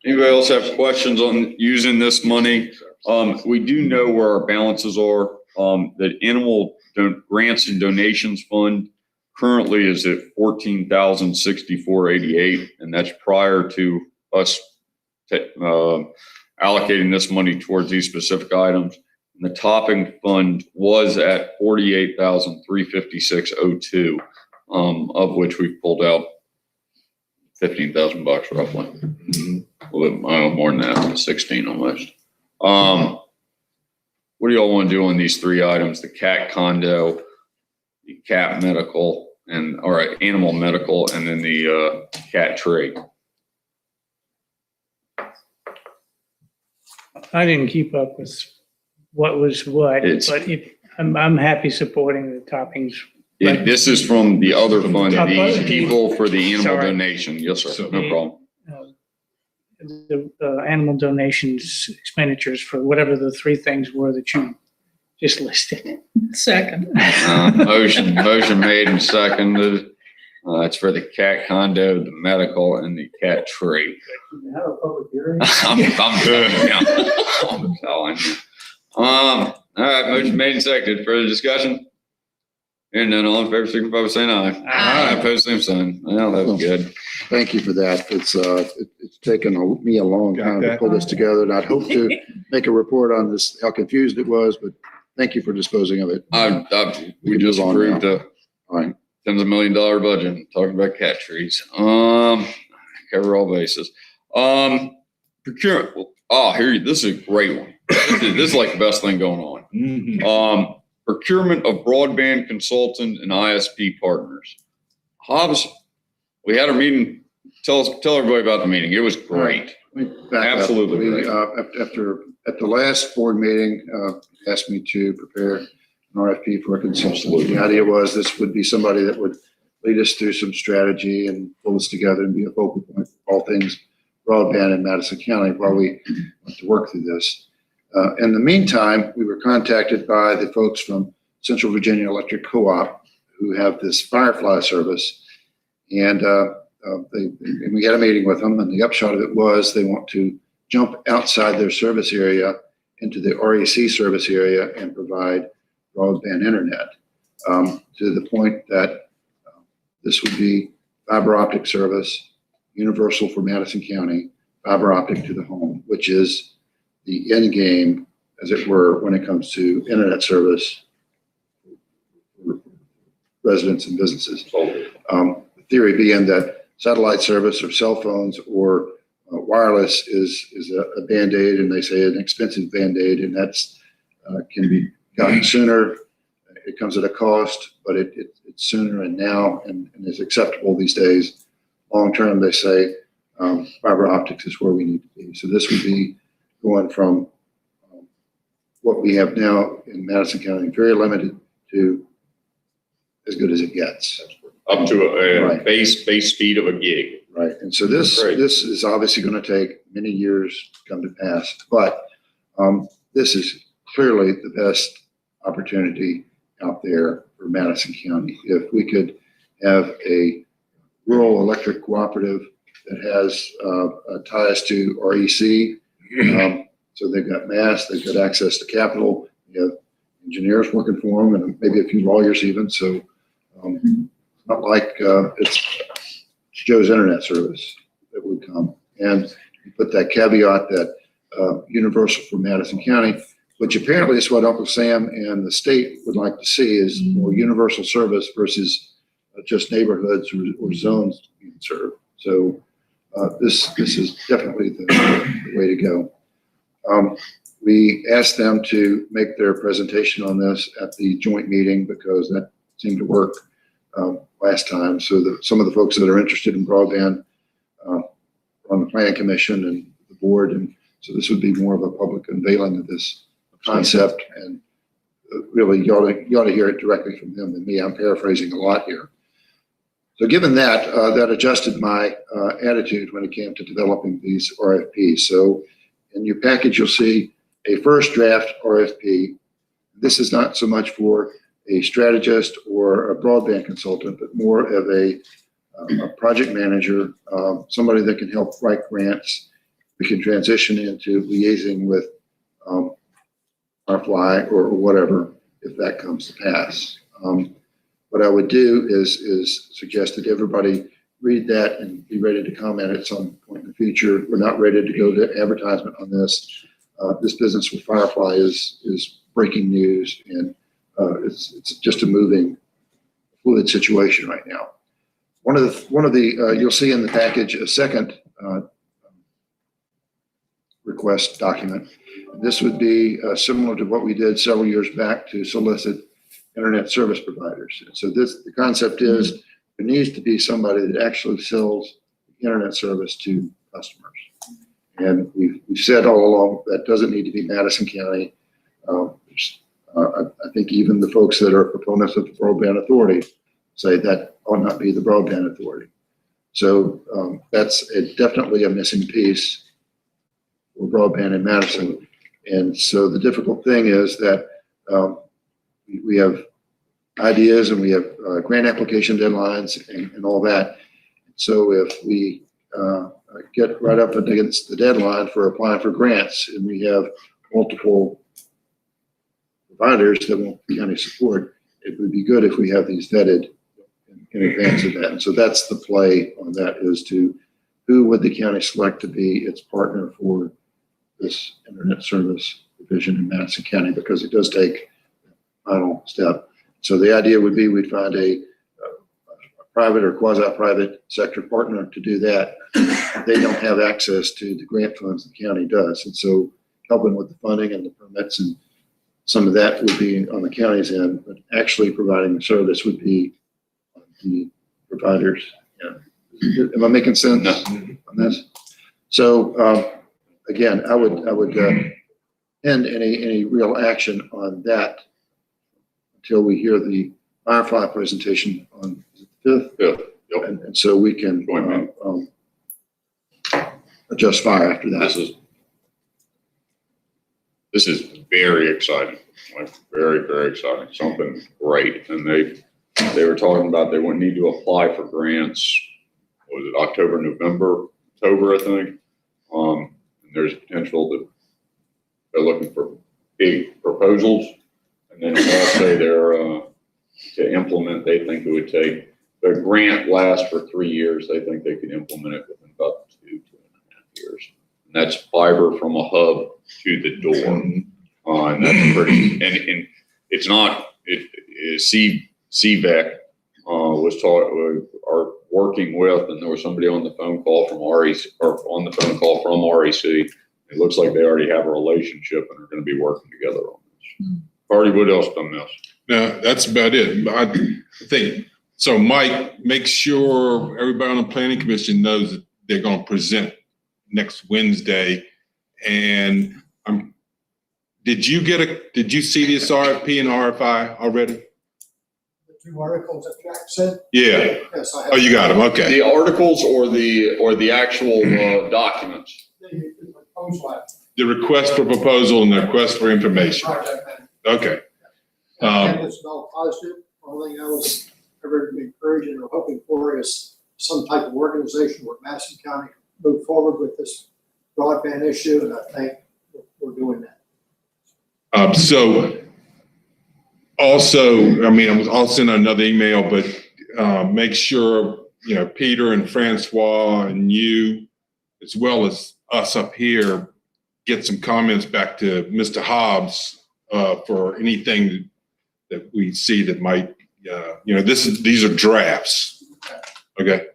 [SPEAKER 3] Anybody else have questions on using this money? We do know where our balances are. The animal grants and donations fund currently is at $14,064.88, and that's prior to us allocating this money towards these specific items. And the topping fund was at $48,356.02, of which we pulled out $15,000 roughly. A little bit more than that, 16 almost. What do y'all want to do on these three items? The cat condo, the cat medical, animal medical, and then the cat tree.
[SPEAKER 11] I didn't keep up with what was what,
[SPEAKER 3] It's-
[SPEAKER 11] but I'm happy supporting the toppings.
[SPEAKER 3] This is from the other fund,
[SPEAKER 11] Top
[SPEAKER 3] these
[SPEAKER 11] of the-
[SPEAKER 3] people for the animal
[SPEAKER 11] Sorry.
[SPEAKER 3] donation. Yes, sir, no
[SPEAKER 11] The-
[SPEAKER 3] problem.
[SPEAKER 11] the animal donations expenditures for whatever the three things were that you just listed.
[SPEAKER 5] Second.
[SPEAKER 3] Motion made and seconded. It's for the cat condo, the medical, and the cat tree.
[SPEAKER 11] Have a public hearing.
[SPEAKER 3] I'm good now. I'm telling you. All right, motion made and seconded. Further discussion? Hearing none, all in favor, signify by saying aye.
[SPEAKER 6] Aye.
[SPEAKER 3] Opposed, same sign. Well, that was good.
[SPEAKER 7] Thank you for that. It's taken me a long time to pull this together, and I'd hope to make a report on this, how confused it was, but thank you for disposing of it.
[SPEAKER 3] We just
[SPEAKER 7] move on
[SPEAKER 3] approved
[SPEAKER 7] now.
[SPEAKER 3] a
[SPEAKER 7] All right.
[SPEAKER 3] $10 of million budget, talking about cat trees. Cover all bases. Procurement. This is a great one. This is like the best thing going on. Procurement of broadband consultant and ISP partners. Hobbs, we had a meeting. Tell everybody about the meeting. It was great.
[SPEAKER 7] Back up.
[SPEAKER 3] Absolutely
[SPEAKER 7] We,
[SPEAKER 3] great.
[SPEAKER 7] at the last board meeting, asked me to prepare an RFP for a consultant. The idea was this would be somebody that would lead us through some strategy and pull us together and be a focal point for all things broadband in Madison County while we went to work through this. In the meantime, we were contacted by the folks from Central Virginia Electric Co-op who have this Firefly service. And we had a meeting with them, and the upshot of it was they want to jump outside their service area into the REC service area and provide broadband internet, to the point that this would be fiber optic service, universal for Madison County, fiber optic to the home, which is the end game, as it were, when it comes to internet service for residents and businesses. The theory being that satellite service or cell phones or wireless is a Band-Aid, and they say an expensive Band-Aid, and that's can be gotten sooner. It comes at a cost, but it's sooner and now and is acceptable these days. Long term, they say fiber optics is where we need to be. So this would be going from what we have now in Madison County, very limited, to as good as it gets.
[SPEAKER 3] Up to a
[SPEAKER 7] Right.
[SPEAKER 3] base speed of a gig.
[SPEAKER 7] Right, and so this is obviously going to take many years to come to pass, but this is clearly the best opportunity out there for Madison County. If we could have a rural electric cooperative that has ties to REC, so they've got mass, they've got access to capital, you have engineers working for them, and maybe a few lawyers even. So not like it's Joe's internet service that would come. And you put that caveat that universal for Madison County, which apparently is what Uncle Sam and the state would like to see, is more universal service versus just neighborhoods or zones being served. So this is definitely the way to go. We asked them to make their presentation on this at the joint meeting because that seemed to work last time. So some of the folks that are interested in broadband on the planning commission and the board, and so this would be more of a public unveiling of this concept, and really you ought to hear it directly from them than me. I'm paraphrasing a lot here. So given that, that adjusted my attitude when it came to developing these RFPs. So in your package, you'll see a first draft RFP. This is not so much for a strategist or a broadband consultant, but more of a project manager, somebody that can help write grants. We can transition into liaising with Firefly or whatever, if that comes to pass. What I would do is suggest that everybody read that and be ready to comment at some point in the future. We're not ready to go to advertisement on this. This business with Firefly is breaking news, and it's just a moving, fluid situation right now. One of the you'll see in the package a second request document. This would be similar to what we did several years back to solicit internet service providers. So the concept is there needs to be somebody that actually sells internet service to customers. And we've said all along that doesn't need to be Madison County. I think even the folks that are proponents of the broadband authority say that ought not be the broadband authority. So that's definitely a missing piece. broadband in Madison. And so the difficult thing is that we have ideas and we have grant application deadlines and all that. So if we get right up against the deadline for applying for grants and we have multiple providers that want county support, it would be good if we have these vetted in advance of that. And so that's the play on that, is to who would the county select to be its partner for this internet service division in Madison County, because it does take a final step. So the idea would be we'd find a private or quasi-private sector partner to do that. They don't have access to the grant funds the county does. And so helping with the funding and the permits and some of that would be on the county's end, but actually providing the service would be on the providers. Yeah. Am I making sense on this? So again, I would end any real action on that until we hear the Rfi presentation on the 5th.
[SPEAKER 3] Yep.
[SPEAKER 7] And so we can adjust fire after that.
[SPEAKER 3] This is very exciting, like very, very exciting, something great. And they were talking about they wouldn't need to apply for grants. Was it October, I think? And there's potential that they're looking for big proposals. And then also they're, to implement, they think it would take, the grant lasts for 3 years. They think they could implement it within about 2.5 years. And that's fiber from a hub to the door. And that's pretty, and it's not, CVEC was are working with, and there was somebody on the phone call from REC, or on the phone call from REC. It looks like they already have a relationship and are going to be working together on this. Artie, what else done this?
[SPEAKER 1] No, that's about it. I think, so Mike, make sure everybody on the planning commission knows that they're going to present next Wednesday. And did you see this RFP and RFI already?
[SPEAKER 4] The 2 articles that Jack said?
[SPEAKER 1] Yeah.
[SPEAKER 4] Yes, I have.
[SPEAKER 1] Oh, you got them. Okay.
[SPEAKER 3] The articles or the actual documents?
[SPEAKER 1] The request for proposal and the request for information. Okay.
[SPEAKER 4] And it's all positive. Only thing I was ever encouraging or hoping for is some type of organization where Madison County move forward with this broadband issue, and I think we're doing that.
[SPEAKER 1] So also, I mean, I'll send another email, but make sure, Peter and Francois and you, as well as us up here, get some comments back to Mr. Hobbs for anything that we see that might, these are drafts. Okay.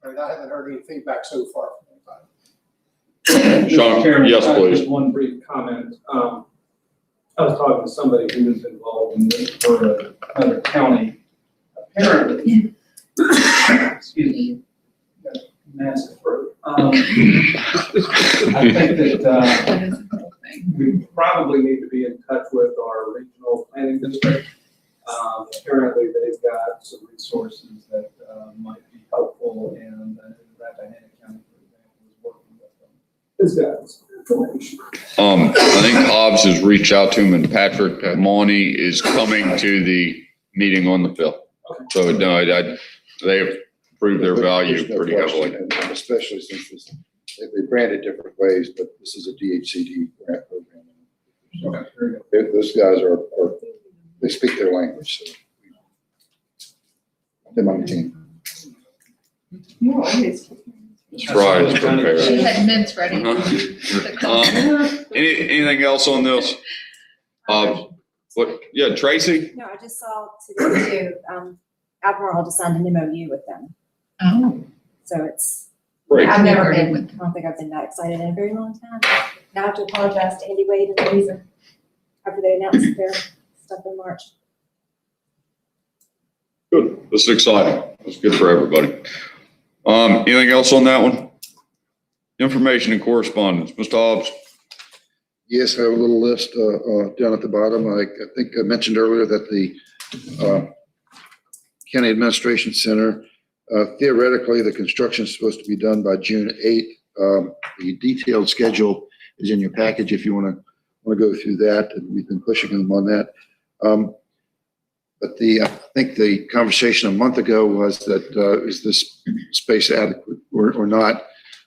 [SPEAKER 4] All right, I haven't heard any feedback so far from anybody.
[SPEAKER 3] Sean,
[SPEAKER 20] Chairman,
[SPEAKER 3] yes, please.
[SPEAKER 20] Just one brief comment. I was talking to somebody who was involved in this for another county. Apparently, excuse me, massive throat. I think that we probably need to be in touch with our regional planning district. Apparently, they've got some resources that might be helpful, and Rappahannock County, for example, is working with them. This guy's information.
[SPEAKER 3] I think Hobbs has reached out to him, and Patrick Mauney is coming to the meeting on the 5th. So no, they have proved their value
[SPEAKER 7] There's no
[SPEAKER 3] pretty
[SPEAKER 7] question,
[SPEAKER 3] heavily.
[SPEAKER 7] and especially since they brand it different ways, but this is a DHCD grant program. So those guys are, they speak their language, so. Them on the team.
[SPEAKER 3] That's right, it's prepared.
[SPEAKER 6] She had mints ready.
[SPEAKER 3] Anything else on this? Yeah, Tracy?
[SPEAKER 13] No, I just saw today too, Albemarle just signed an MOU with them.
[SPEAKER 6] Oh.
[SPEAKER 13] So it's,
[SPEAKER 3] Great.
[SPEAKER 13] I've never been, I don't think I've been that excited in a very long time. Now I have to apologize to Andy Wade and Louisa after they announced their stuff in March.
[SPEAKER 3] Good, this is exciting. It's good for everybody. Anything else on that one? Information and correspondence, Mr. Hobbs?
[SPEAKER 7] Yes, I have a little list down at the bottom. I think I mentioned earlier that the County Administration Center, theoretically, the construction is supposed to be done by June 8th. The detailed schedule is in your package if you want to go through that, and we've been pushing them on that. But I think the conversation a month ago was that, is this space adequate or not?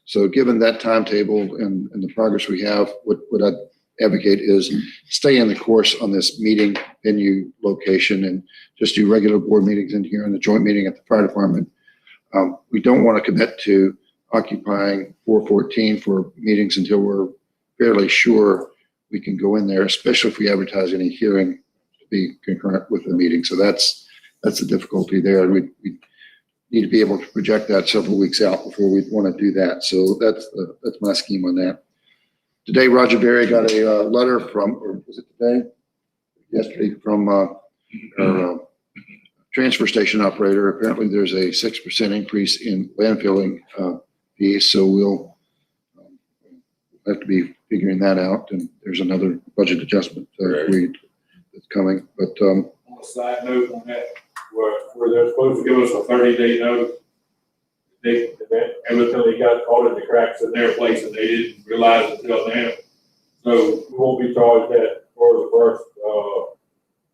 [SPEAKER 7] So given that timetable and the progress we have, what I advocate is stay in the course on this meeting venue location and just do regular board meetings in here and the joint meeting at the fire department. We don't want to commit to occupying 414 for meetings until we're fairly sure we can go in there, especially if we advertise any hearing to be concurrent with the meeting. So that's the difficulty there. We need to be able to project that several weeks out before we want to do that. So that's my scheme on that. Today, Roger Berry got a letter from, or was it today? Yesterday, from our transfer station operator. Apparently, there's a 6% increase in landfilling fees, so we'll have to be figuring that out. And there's another budget adjustment that's coming. But
[SPEAKER 16] On a side note on that, where they're supposed to give us a 30-day notice, they evidently got caught in the cracks in their place and they didn't realize it until now. So we won't be charged that for the first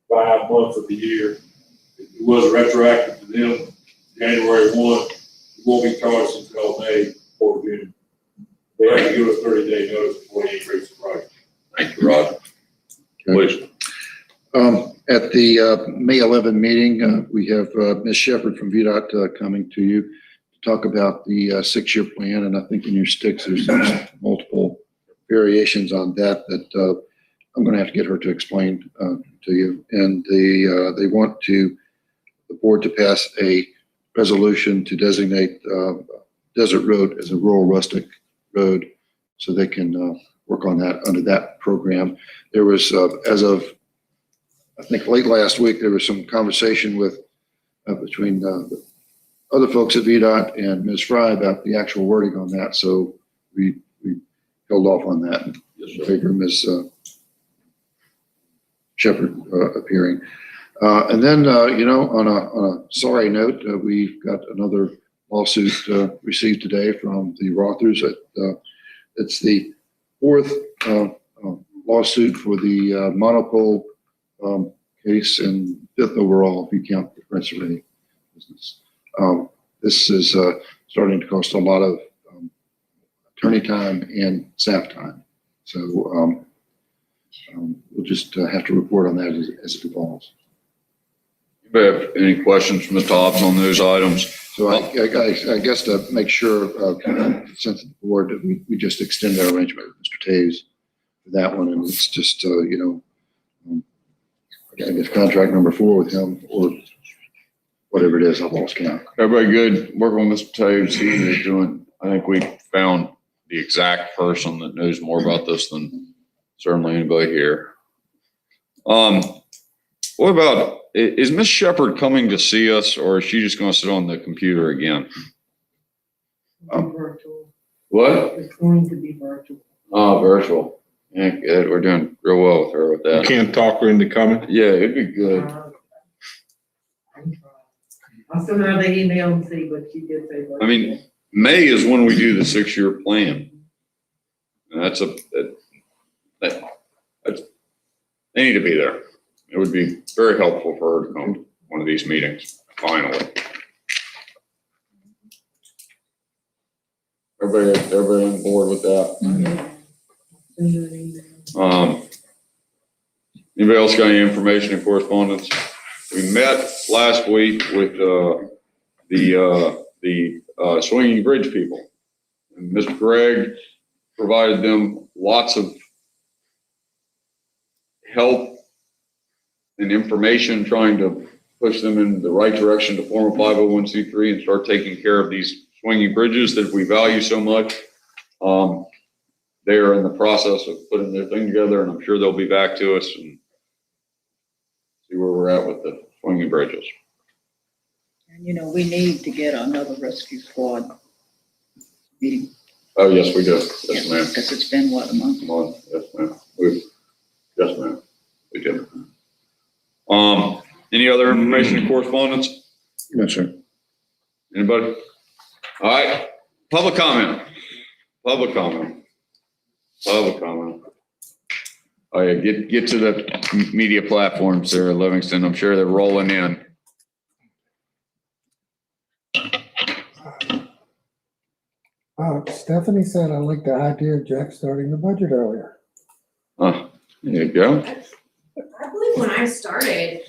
[SPEAKER 16] 5 months of the year. It was retroactive to them January 1. We won't be charged until May or June. They have to give us 30-day notice before they increase the price.
[SPEAKER 3] Thank you, Roger. Please.
[SPEAKER 7] At the May 11 meeting, we have Ms. Shepherd from VDOT coming to you to talk about the 6-year plan. And I think in your sticks, there's multiple variations on that I'm going to have to get her to explain to you. And they want the board to pass a resolution to designate Desert Road as a rural rustic road so they can work on that under that program. There was, as of I think late last week, there was some conversation with between the other folks at VDOT and Ms. Fry about the actual wording on that. So we held off on that and figure Ms. Shepherd appearing. And then, on a sorry note, we got another lawsuit received today from the Rothers. It's the 4th lawsuit for the monopole case and 5th overall if you count the Pennsylvania business. This is starting to cost a lot of attorney time and staff time. So we'll just have to report on that as it evolves.
[SPEAKER 3] Anybody have any questions from the tops on those items?
[SPEAKER 7] So I guess to make sure, since the board, we just extend our arrangement with Mr. Taves for that one. And it's just, I guess contract number 4 with him or whatever it is, I've lost count.
[SPEAKER 3] Everybody good? Working with Mr. Taves, he is doing, I think we found the exact person that knows more about this than certainly anybody here. What about, is Miss Shepherd coming to see us or is she just going to sit on the computer again?
[SPEAKER 2] Virtual.
[SPEAKER 3] What?
[SPEAKER 2] It's going to be virtual.
[SPEAKER 3] Oh, virtual. Yeah, good. We're doing real well with her with that.
[SPEAKER 1] You can't talk her into coming?
[SPEAKER 3] Yeah, it'd be good.
[SPEAKER 2] I'll send her the email and see what she gets.
[SPEAKER 3] I mean, May is when we do the 6-year plan. And that's they need to be there. It would be very helpful for her to come to one of these meetings, finally. Everybody on board with that? Anybody else got any information and correspondence? We met last week with the Swinging Bridge people. And Mr. Gregg provided them lots of help and information trying to push them in the right direction to form a 501c3 and start taking care of these swinging bridges that we value so much. They are in the process of putting their thing together, and I'm sure they'll be back to us and see where we're at with the swinging bridges.
[SPEAKER 5] And we need to get another rescue squad meeting.
[SPEAKER 3] Oh, yes, we do. Yes, ma'am.
[SPEAKER 5] Because it's been, what, a month?
[SPEAKER 3] Yes, ma'am. Yes, ma'am. We do. Any other information and correspondence?
[SPEAKER 7] No, sir.
[SPEAKER 3] Anybody? All right. Public comment. Public comment. Public comment. Oh yeah, get to the media platforms there, Livingston. I'm sure they're rolling in.
[SPEAKER 19] Stephanie said I like the idea of Jack starting the budget earlier.
[SPEAKER 3] There you go.
[SPEAKER 14] I believe when I started,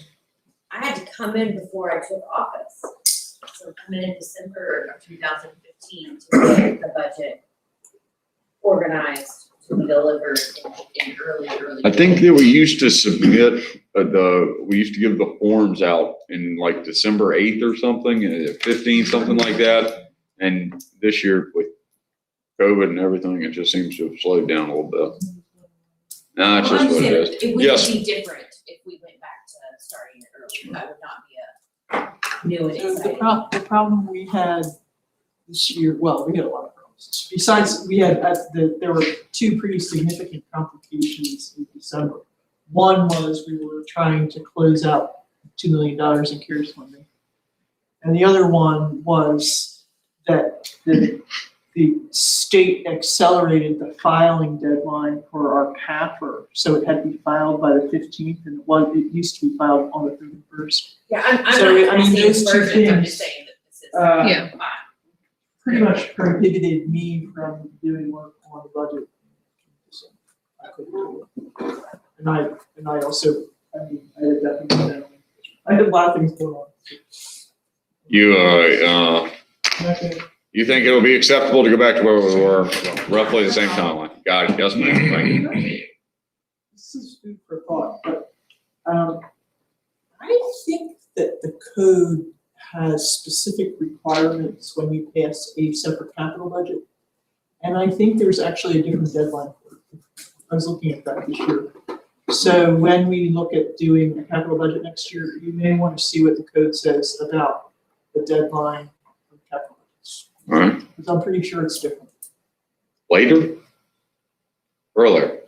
[SPEAKER 14] I had to come in before I took office. So coming in December of 2015 to get the budget organized to be delivered in early.
[SPEAKER 3] I think that we used to submit we used to give the forms out in like December 8th or something, 15th, something like that. And this year with COVID and everything, it just seems to have slowed down a little bit. No, it's just what it is.
[SPEAKER 14] It would
[SPEAKER 3] Yes.
[SPEAKER 14] be different if we went back to starting it early. That would not be a new and exciting.
[SPEAKER 2] The problem we had this year, well, we had a lot of problems. Besides, we had, there were two pretty significant complications in December. One was we were trying to close out $2 million in CARES funding. And the other one was that the state accelerated the filing deadline for our PAFR. So it had to be filed by the 15th, and it used to be filed on the 31st.
[SPEAKER 14] Yeah, I'm
[SPEAKER 2] So,
[SPEAKER 14] not
[SPEAKER 2] I mean,
[SPEAKER 14] asking
[SPEAKER 2] those two
[SPEAKER 14] versions, I'm
[SPEAKER 2] things,
[SPEAKER 14] just saying that this is
[SPEAKER 2] yeah.
[SPEAKER 14] fine.
[SPEAKER 2] Pretty much prohibited me from doing work on the budget. So I couldn't do it. And I also, I mean, I had definitely, I had a lot of things going on.
[SPEAKER 3] You think it'll be acceptable to go back to where we were roughly the same timeline? Got it. Yes, ma'am. Thank you.
[SPEAKER 2] This is food for thought, but I think that the code has specific requirements when you pass a separate capital budget. And I think there's actually a different deadline for it. I was looking at that this year. So when we look at doing a capital budget next year, you may want to see what the code says about the deadline for capital budgets.
[SPEAKER 3] All right.
[SPEAKER 2] Because I'm pretty sure it's different.
[SPEAKER 3] Later? Earlier?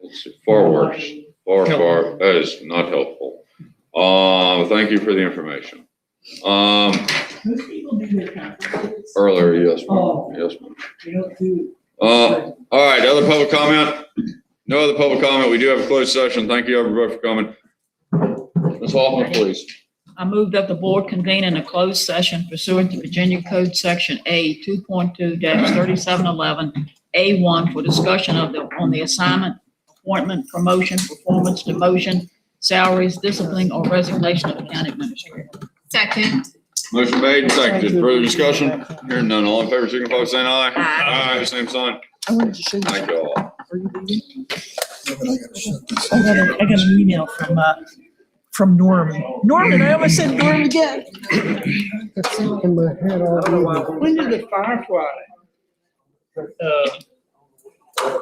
[SPEAKER 3] It's far worse. Far. That is not helpful. Thank you for the information.
[SPEAKER 2] Most people do their capital budgets.
[SPEAKER 3] Earlier, yes, ma'am.
[SPEAKER 2] Oh.
[SPEAKER 3] Yes, ma'am.
[SPEAKER 2] They don't do
[SPEAKER 3] All right, other public comment? No other public comment. We do have a closed session. Thank you, everybody, for coming. Ms. Hoffman, please.
[SPEAKER 5] I move that the board convene in a closed session pursuant to Virginia Code Section A 2.2-3711, A1 for discussion on the assignment, appointment, promotion, performance, demotion, salaries, discipline, or resignation of the county administrator.
[SPEAKER 6] Second.
[SPEAKER 3] Motion made and seconded. Further discussion? Hearing none. All in favor, signify by saying aye. Aye. Same sign.
[SPEAKER 2] I wanted to show you.
[SPEAKER 3] Thank you all.
[SPEAKER 2] Are you leaving? I got an email from Norman. Norman, I almost said Norman again.
[SPEAKER 19] It's in my head all day.
[SPEAKER 11] When did the Firefly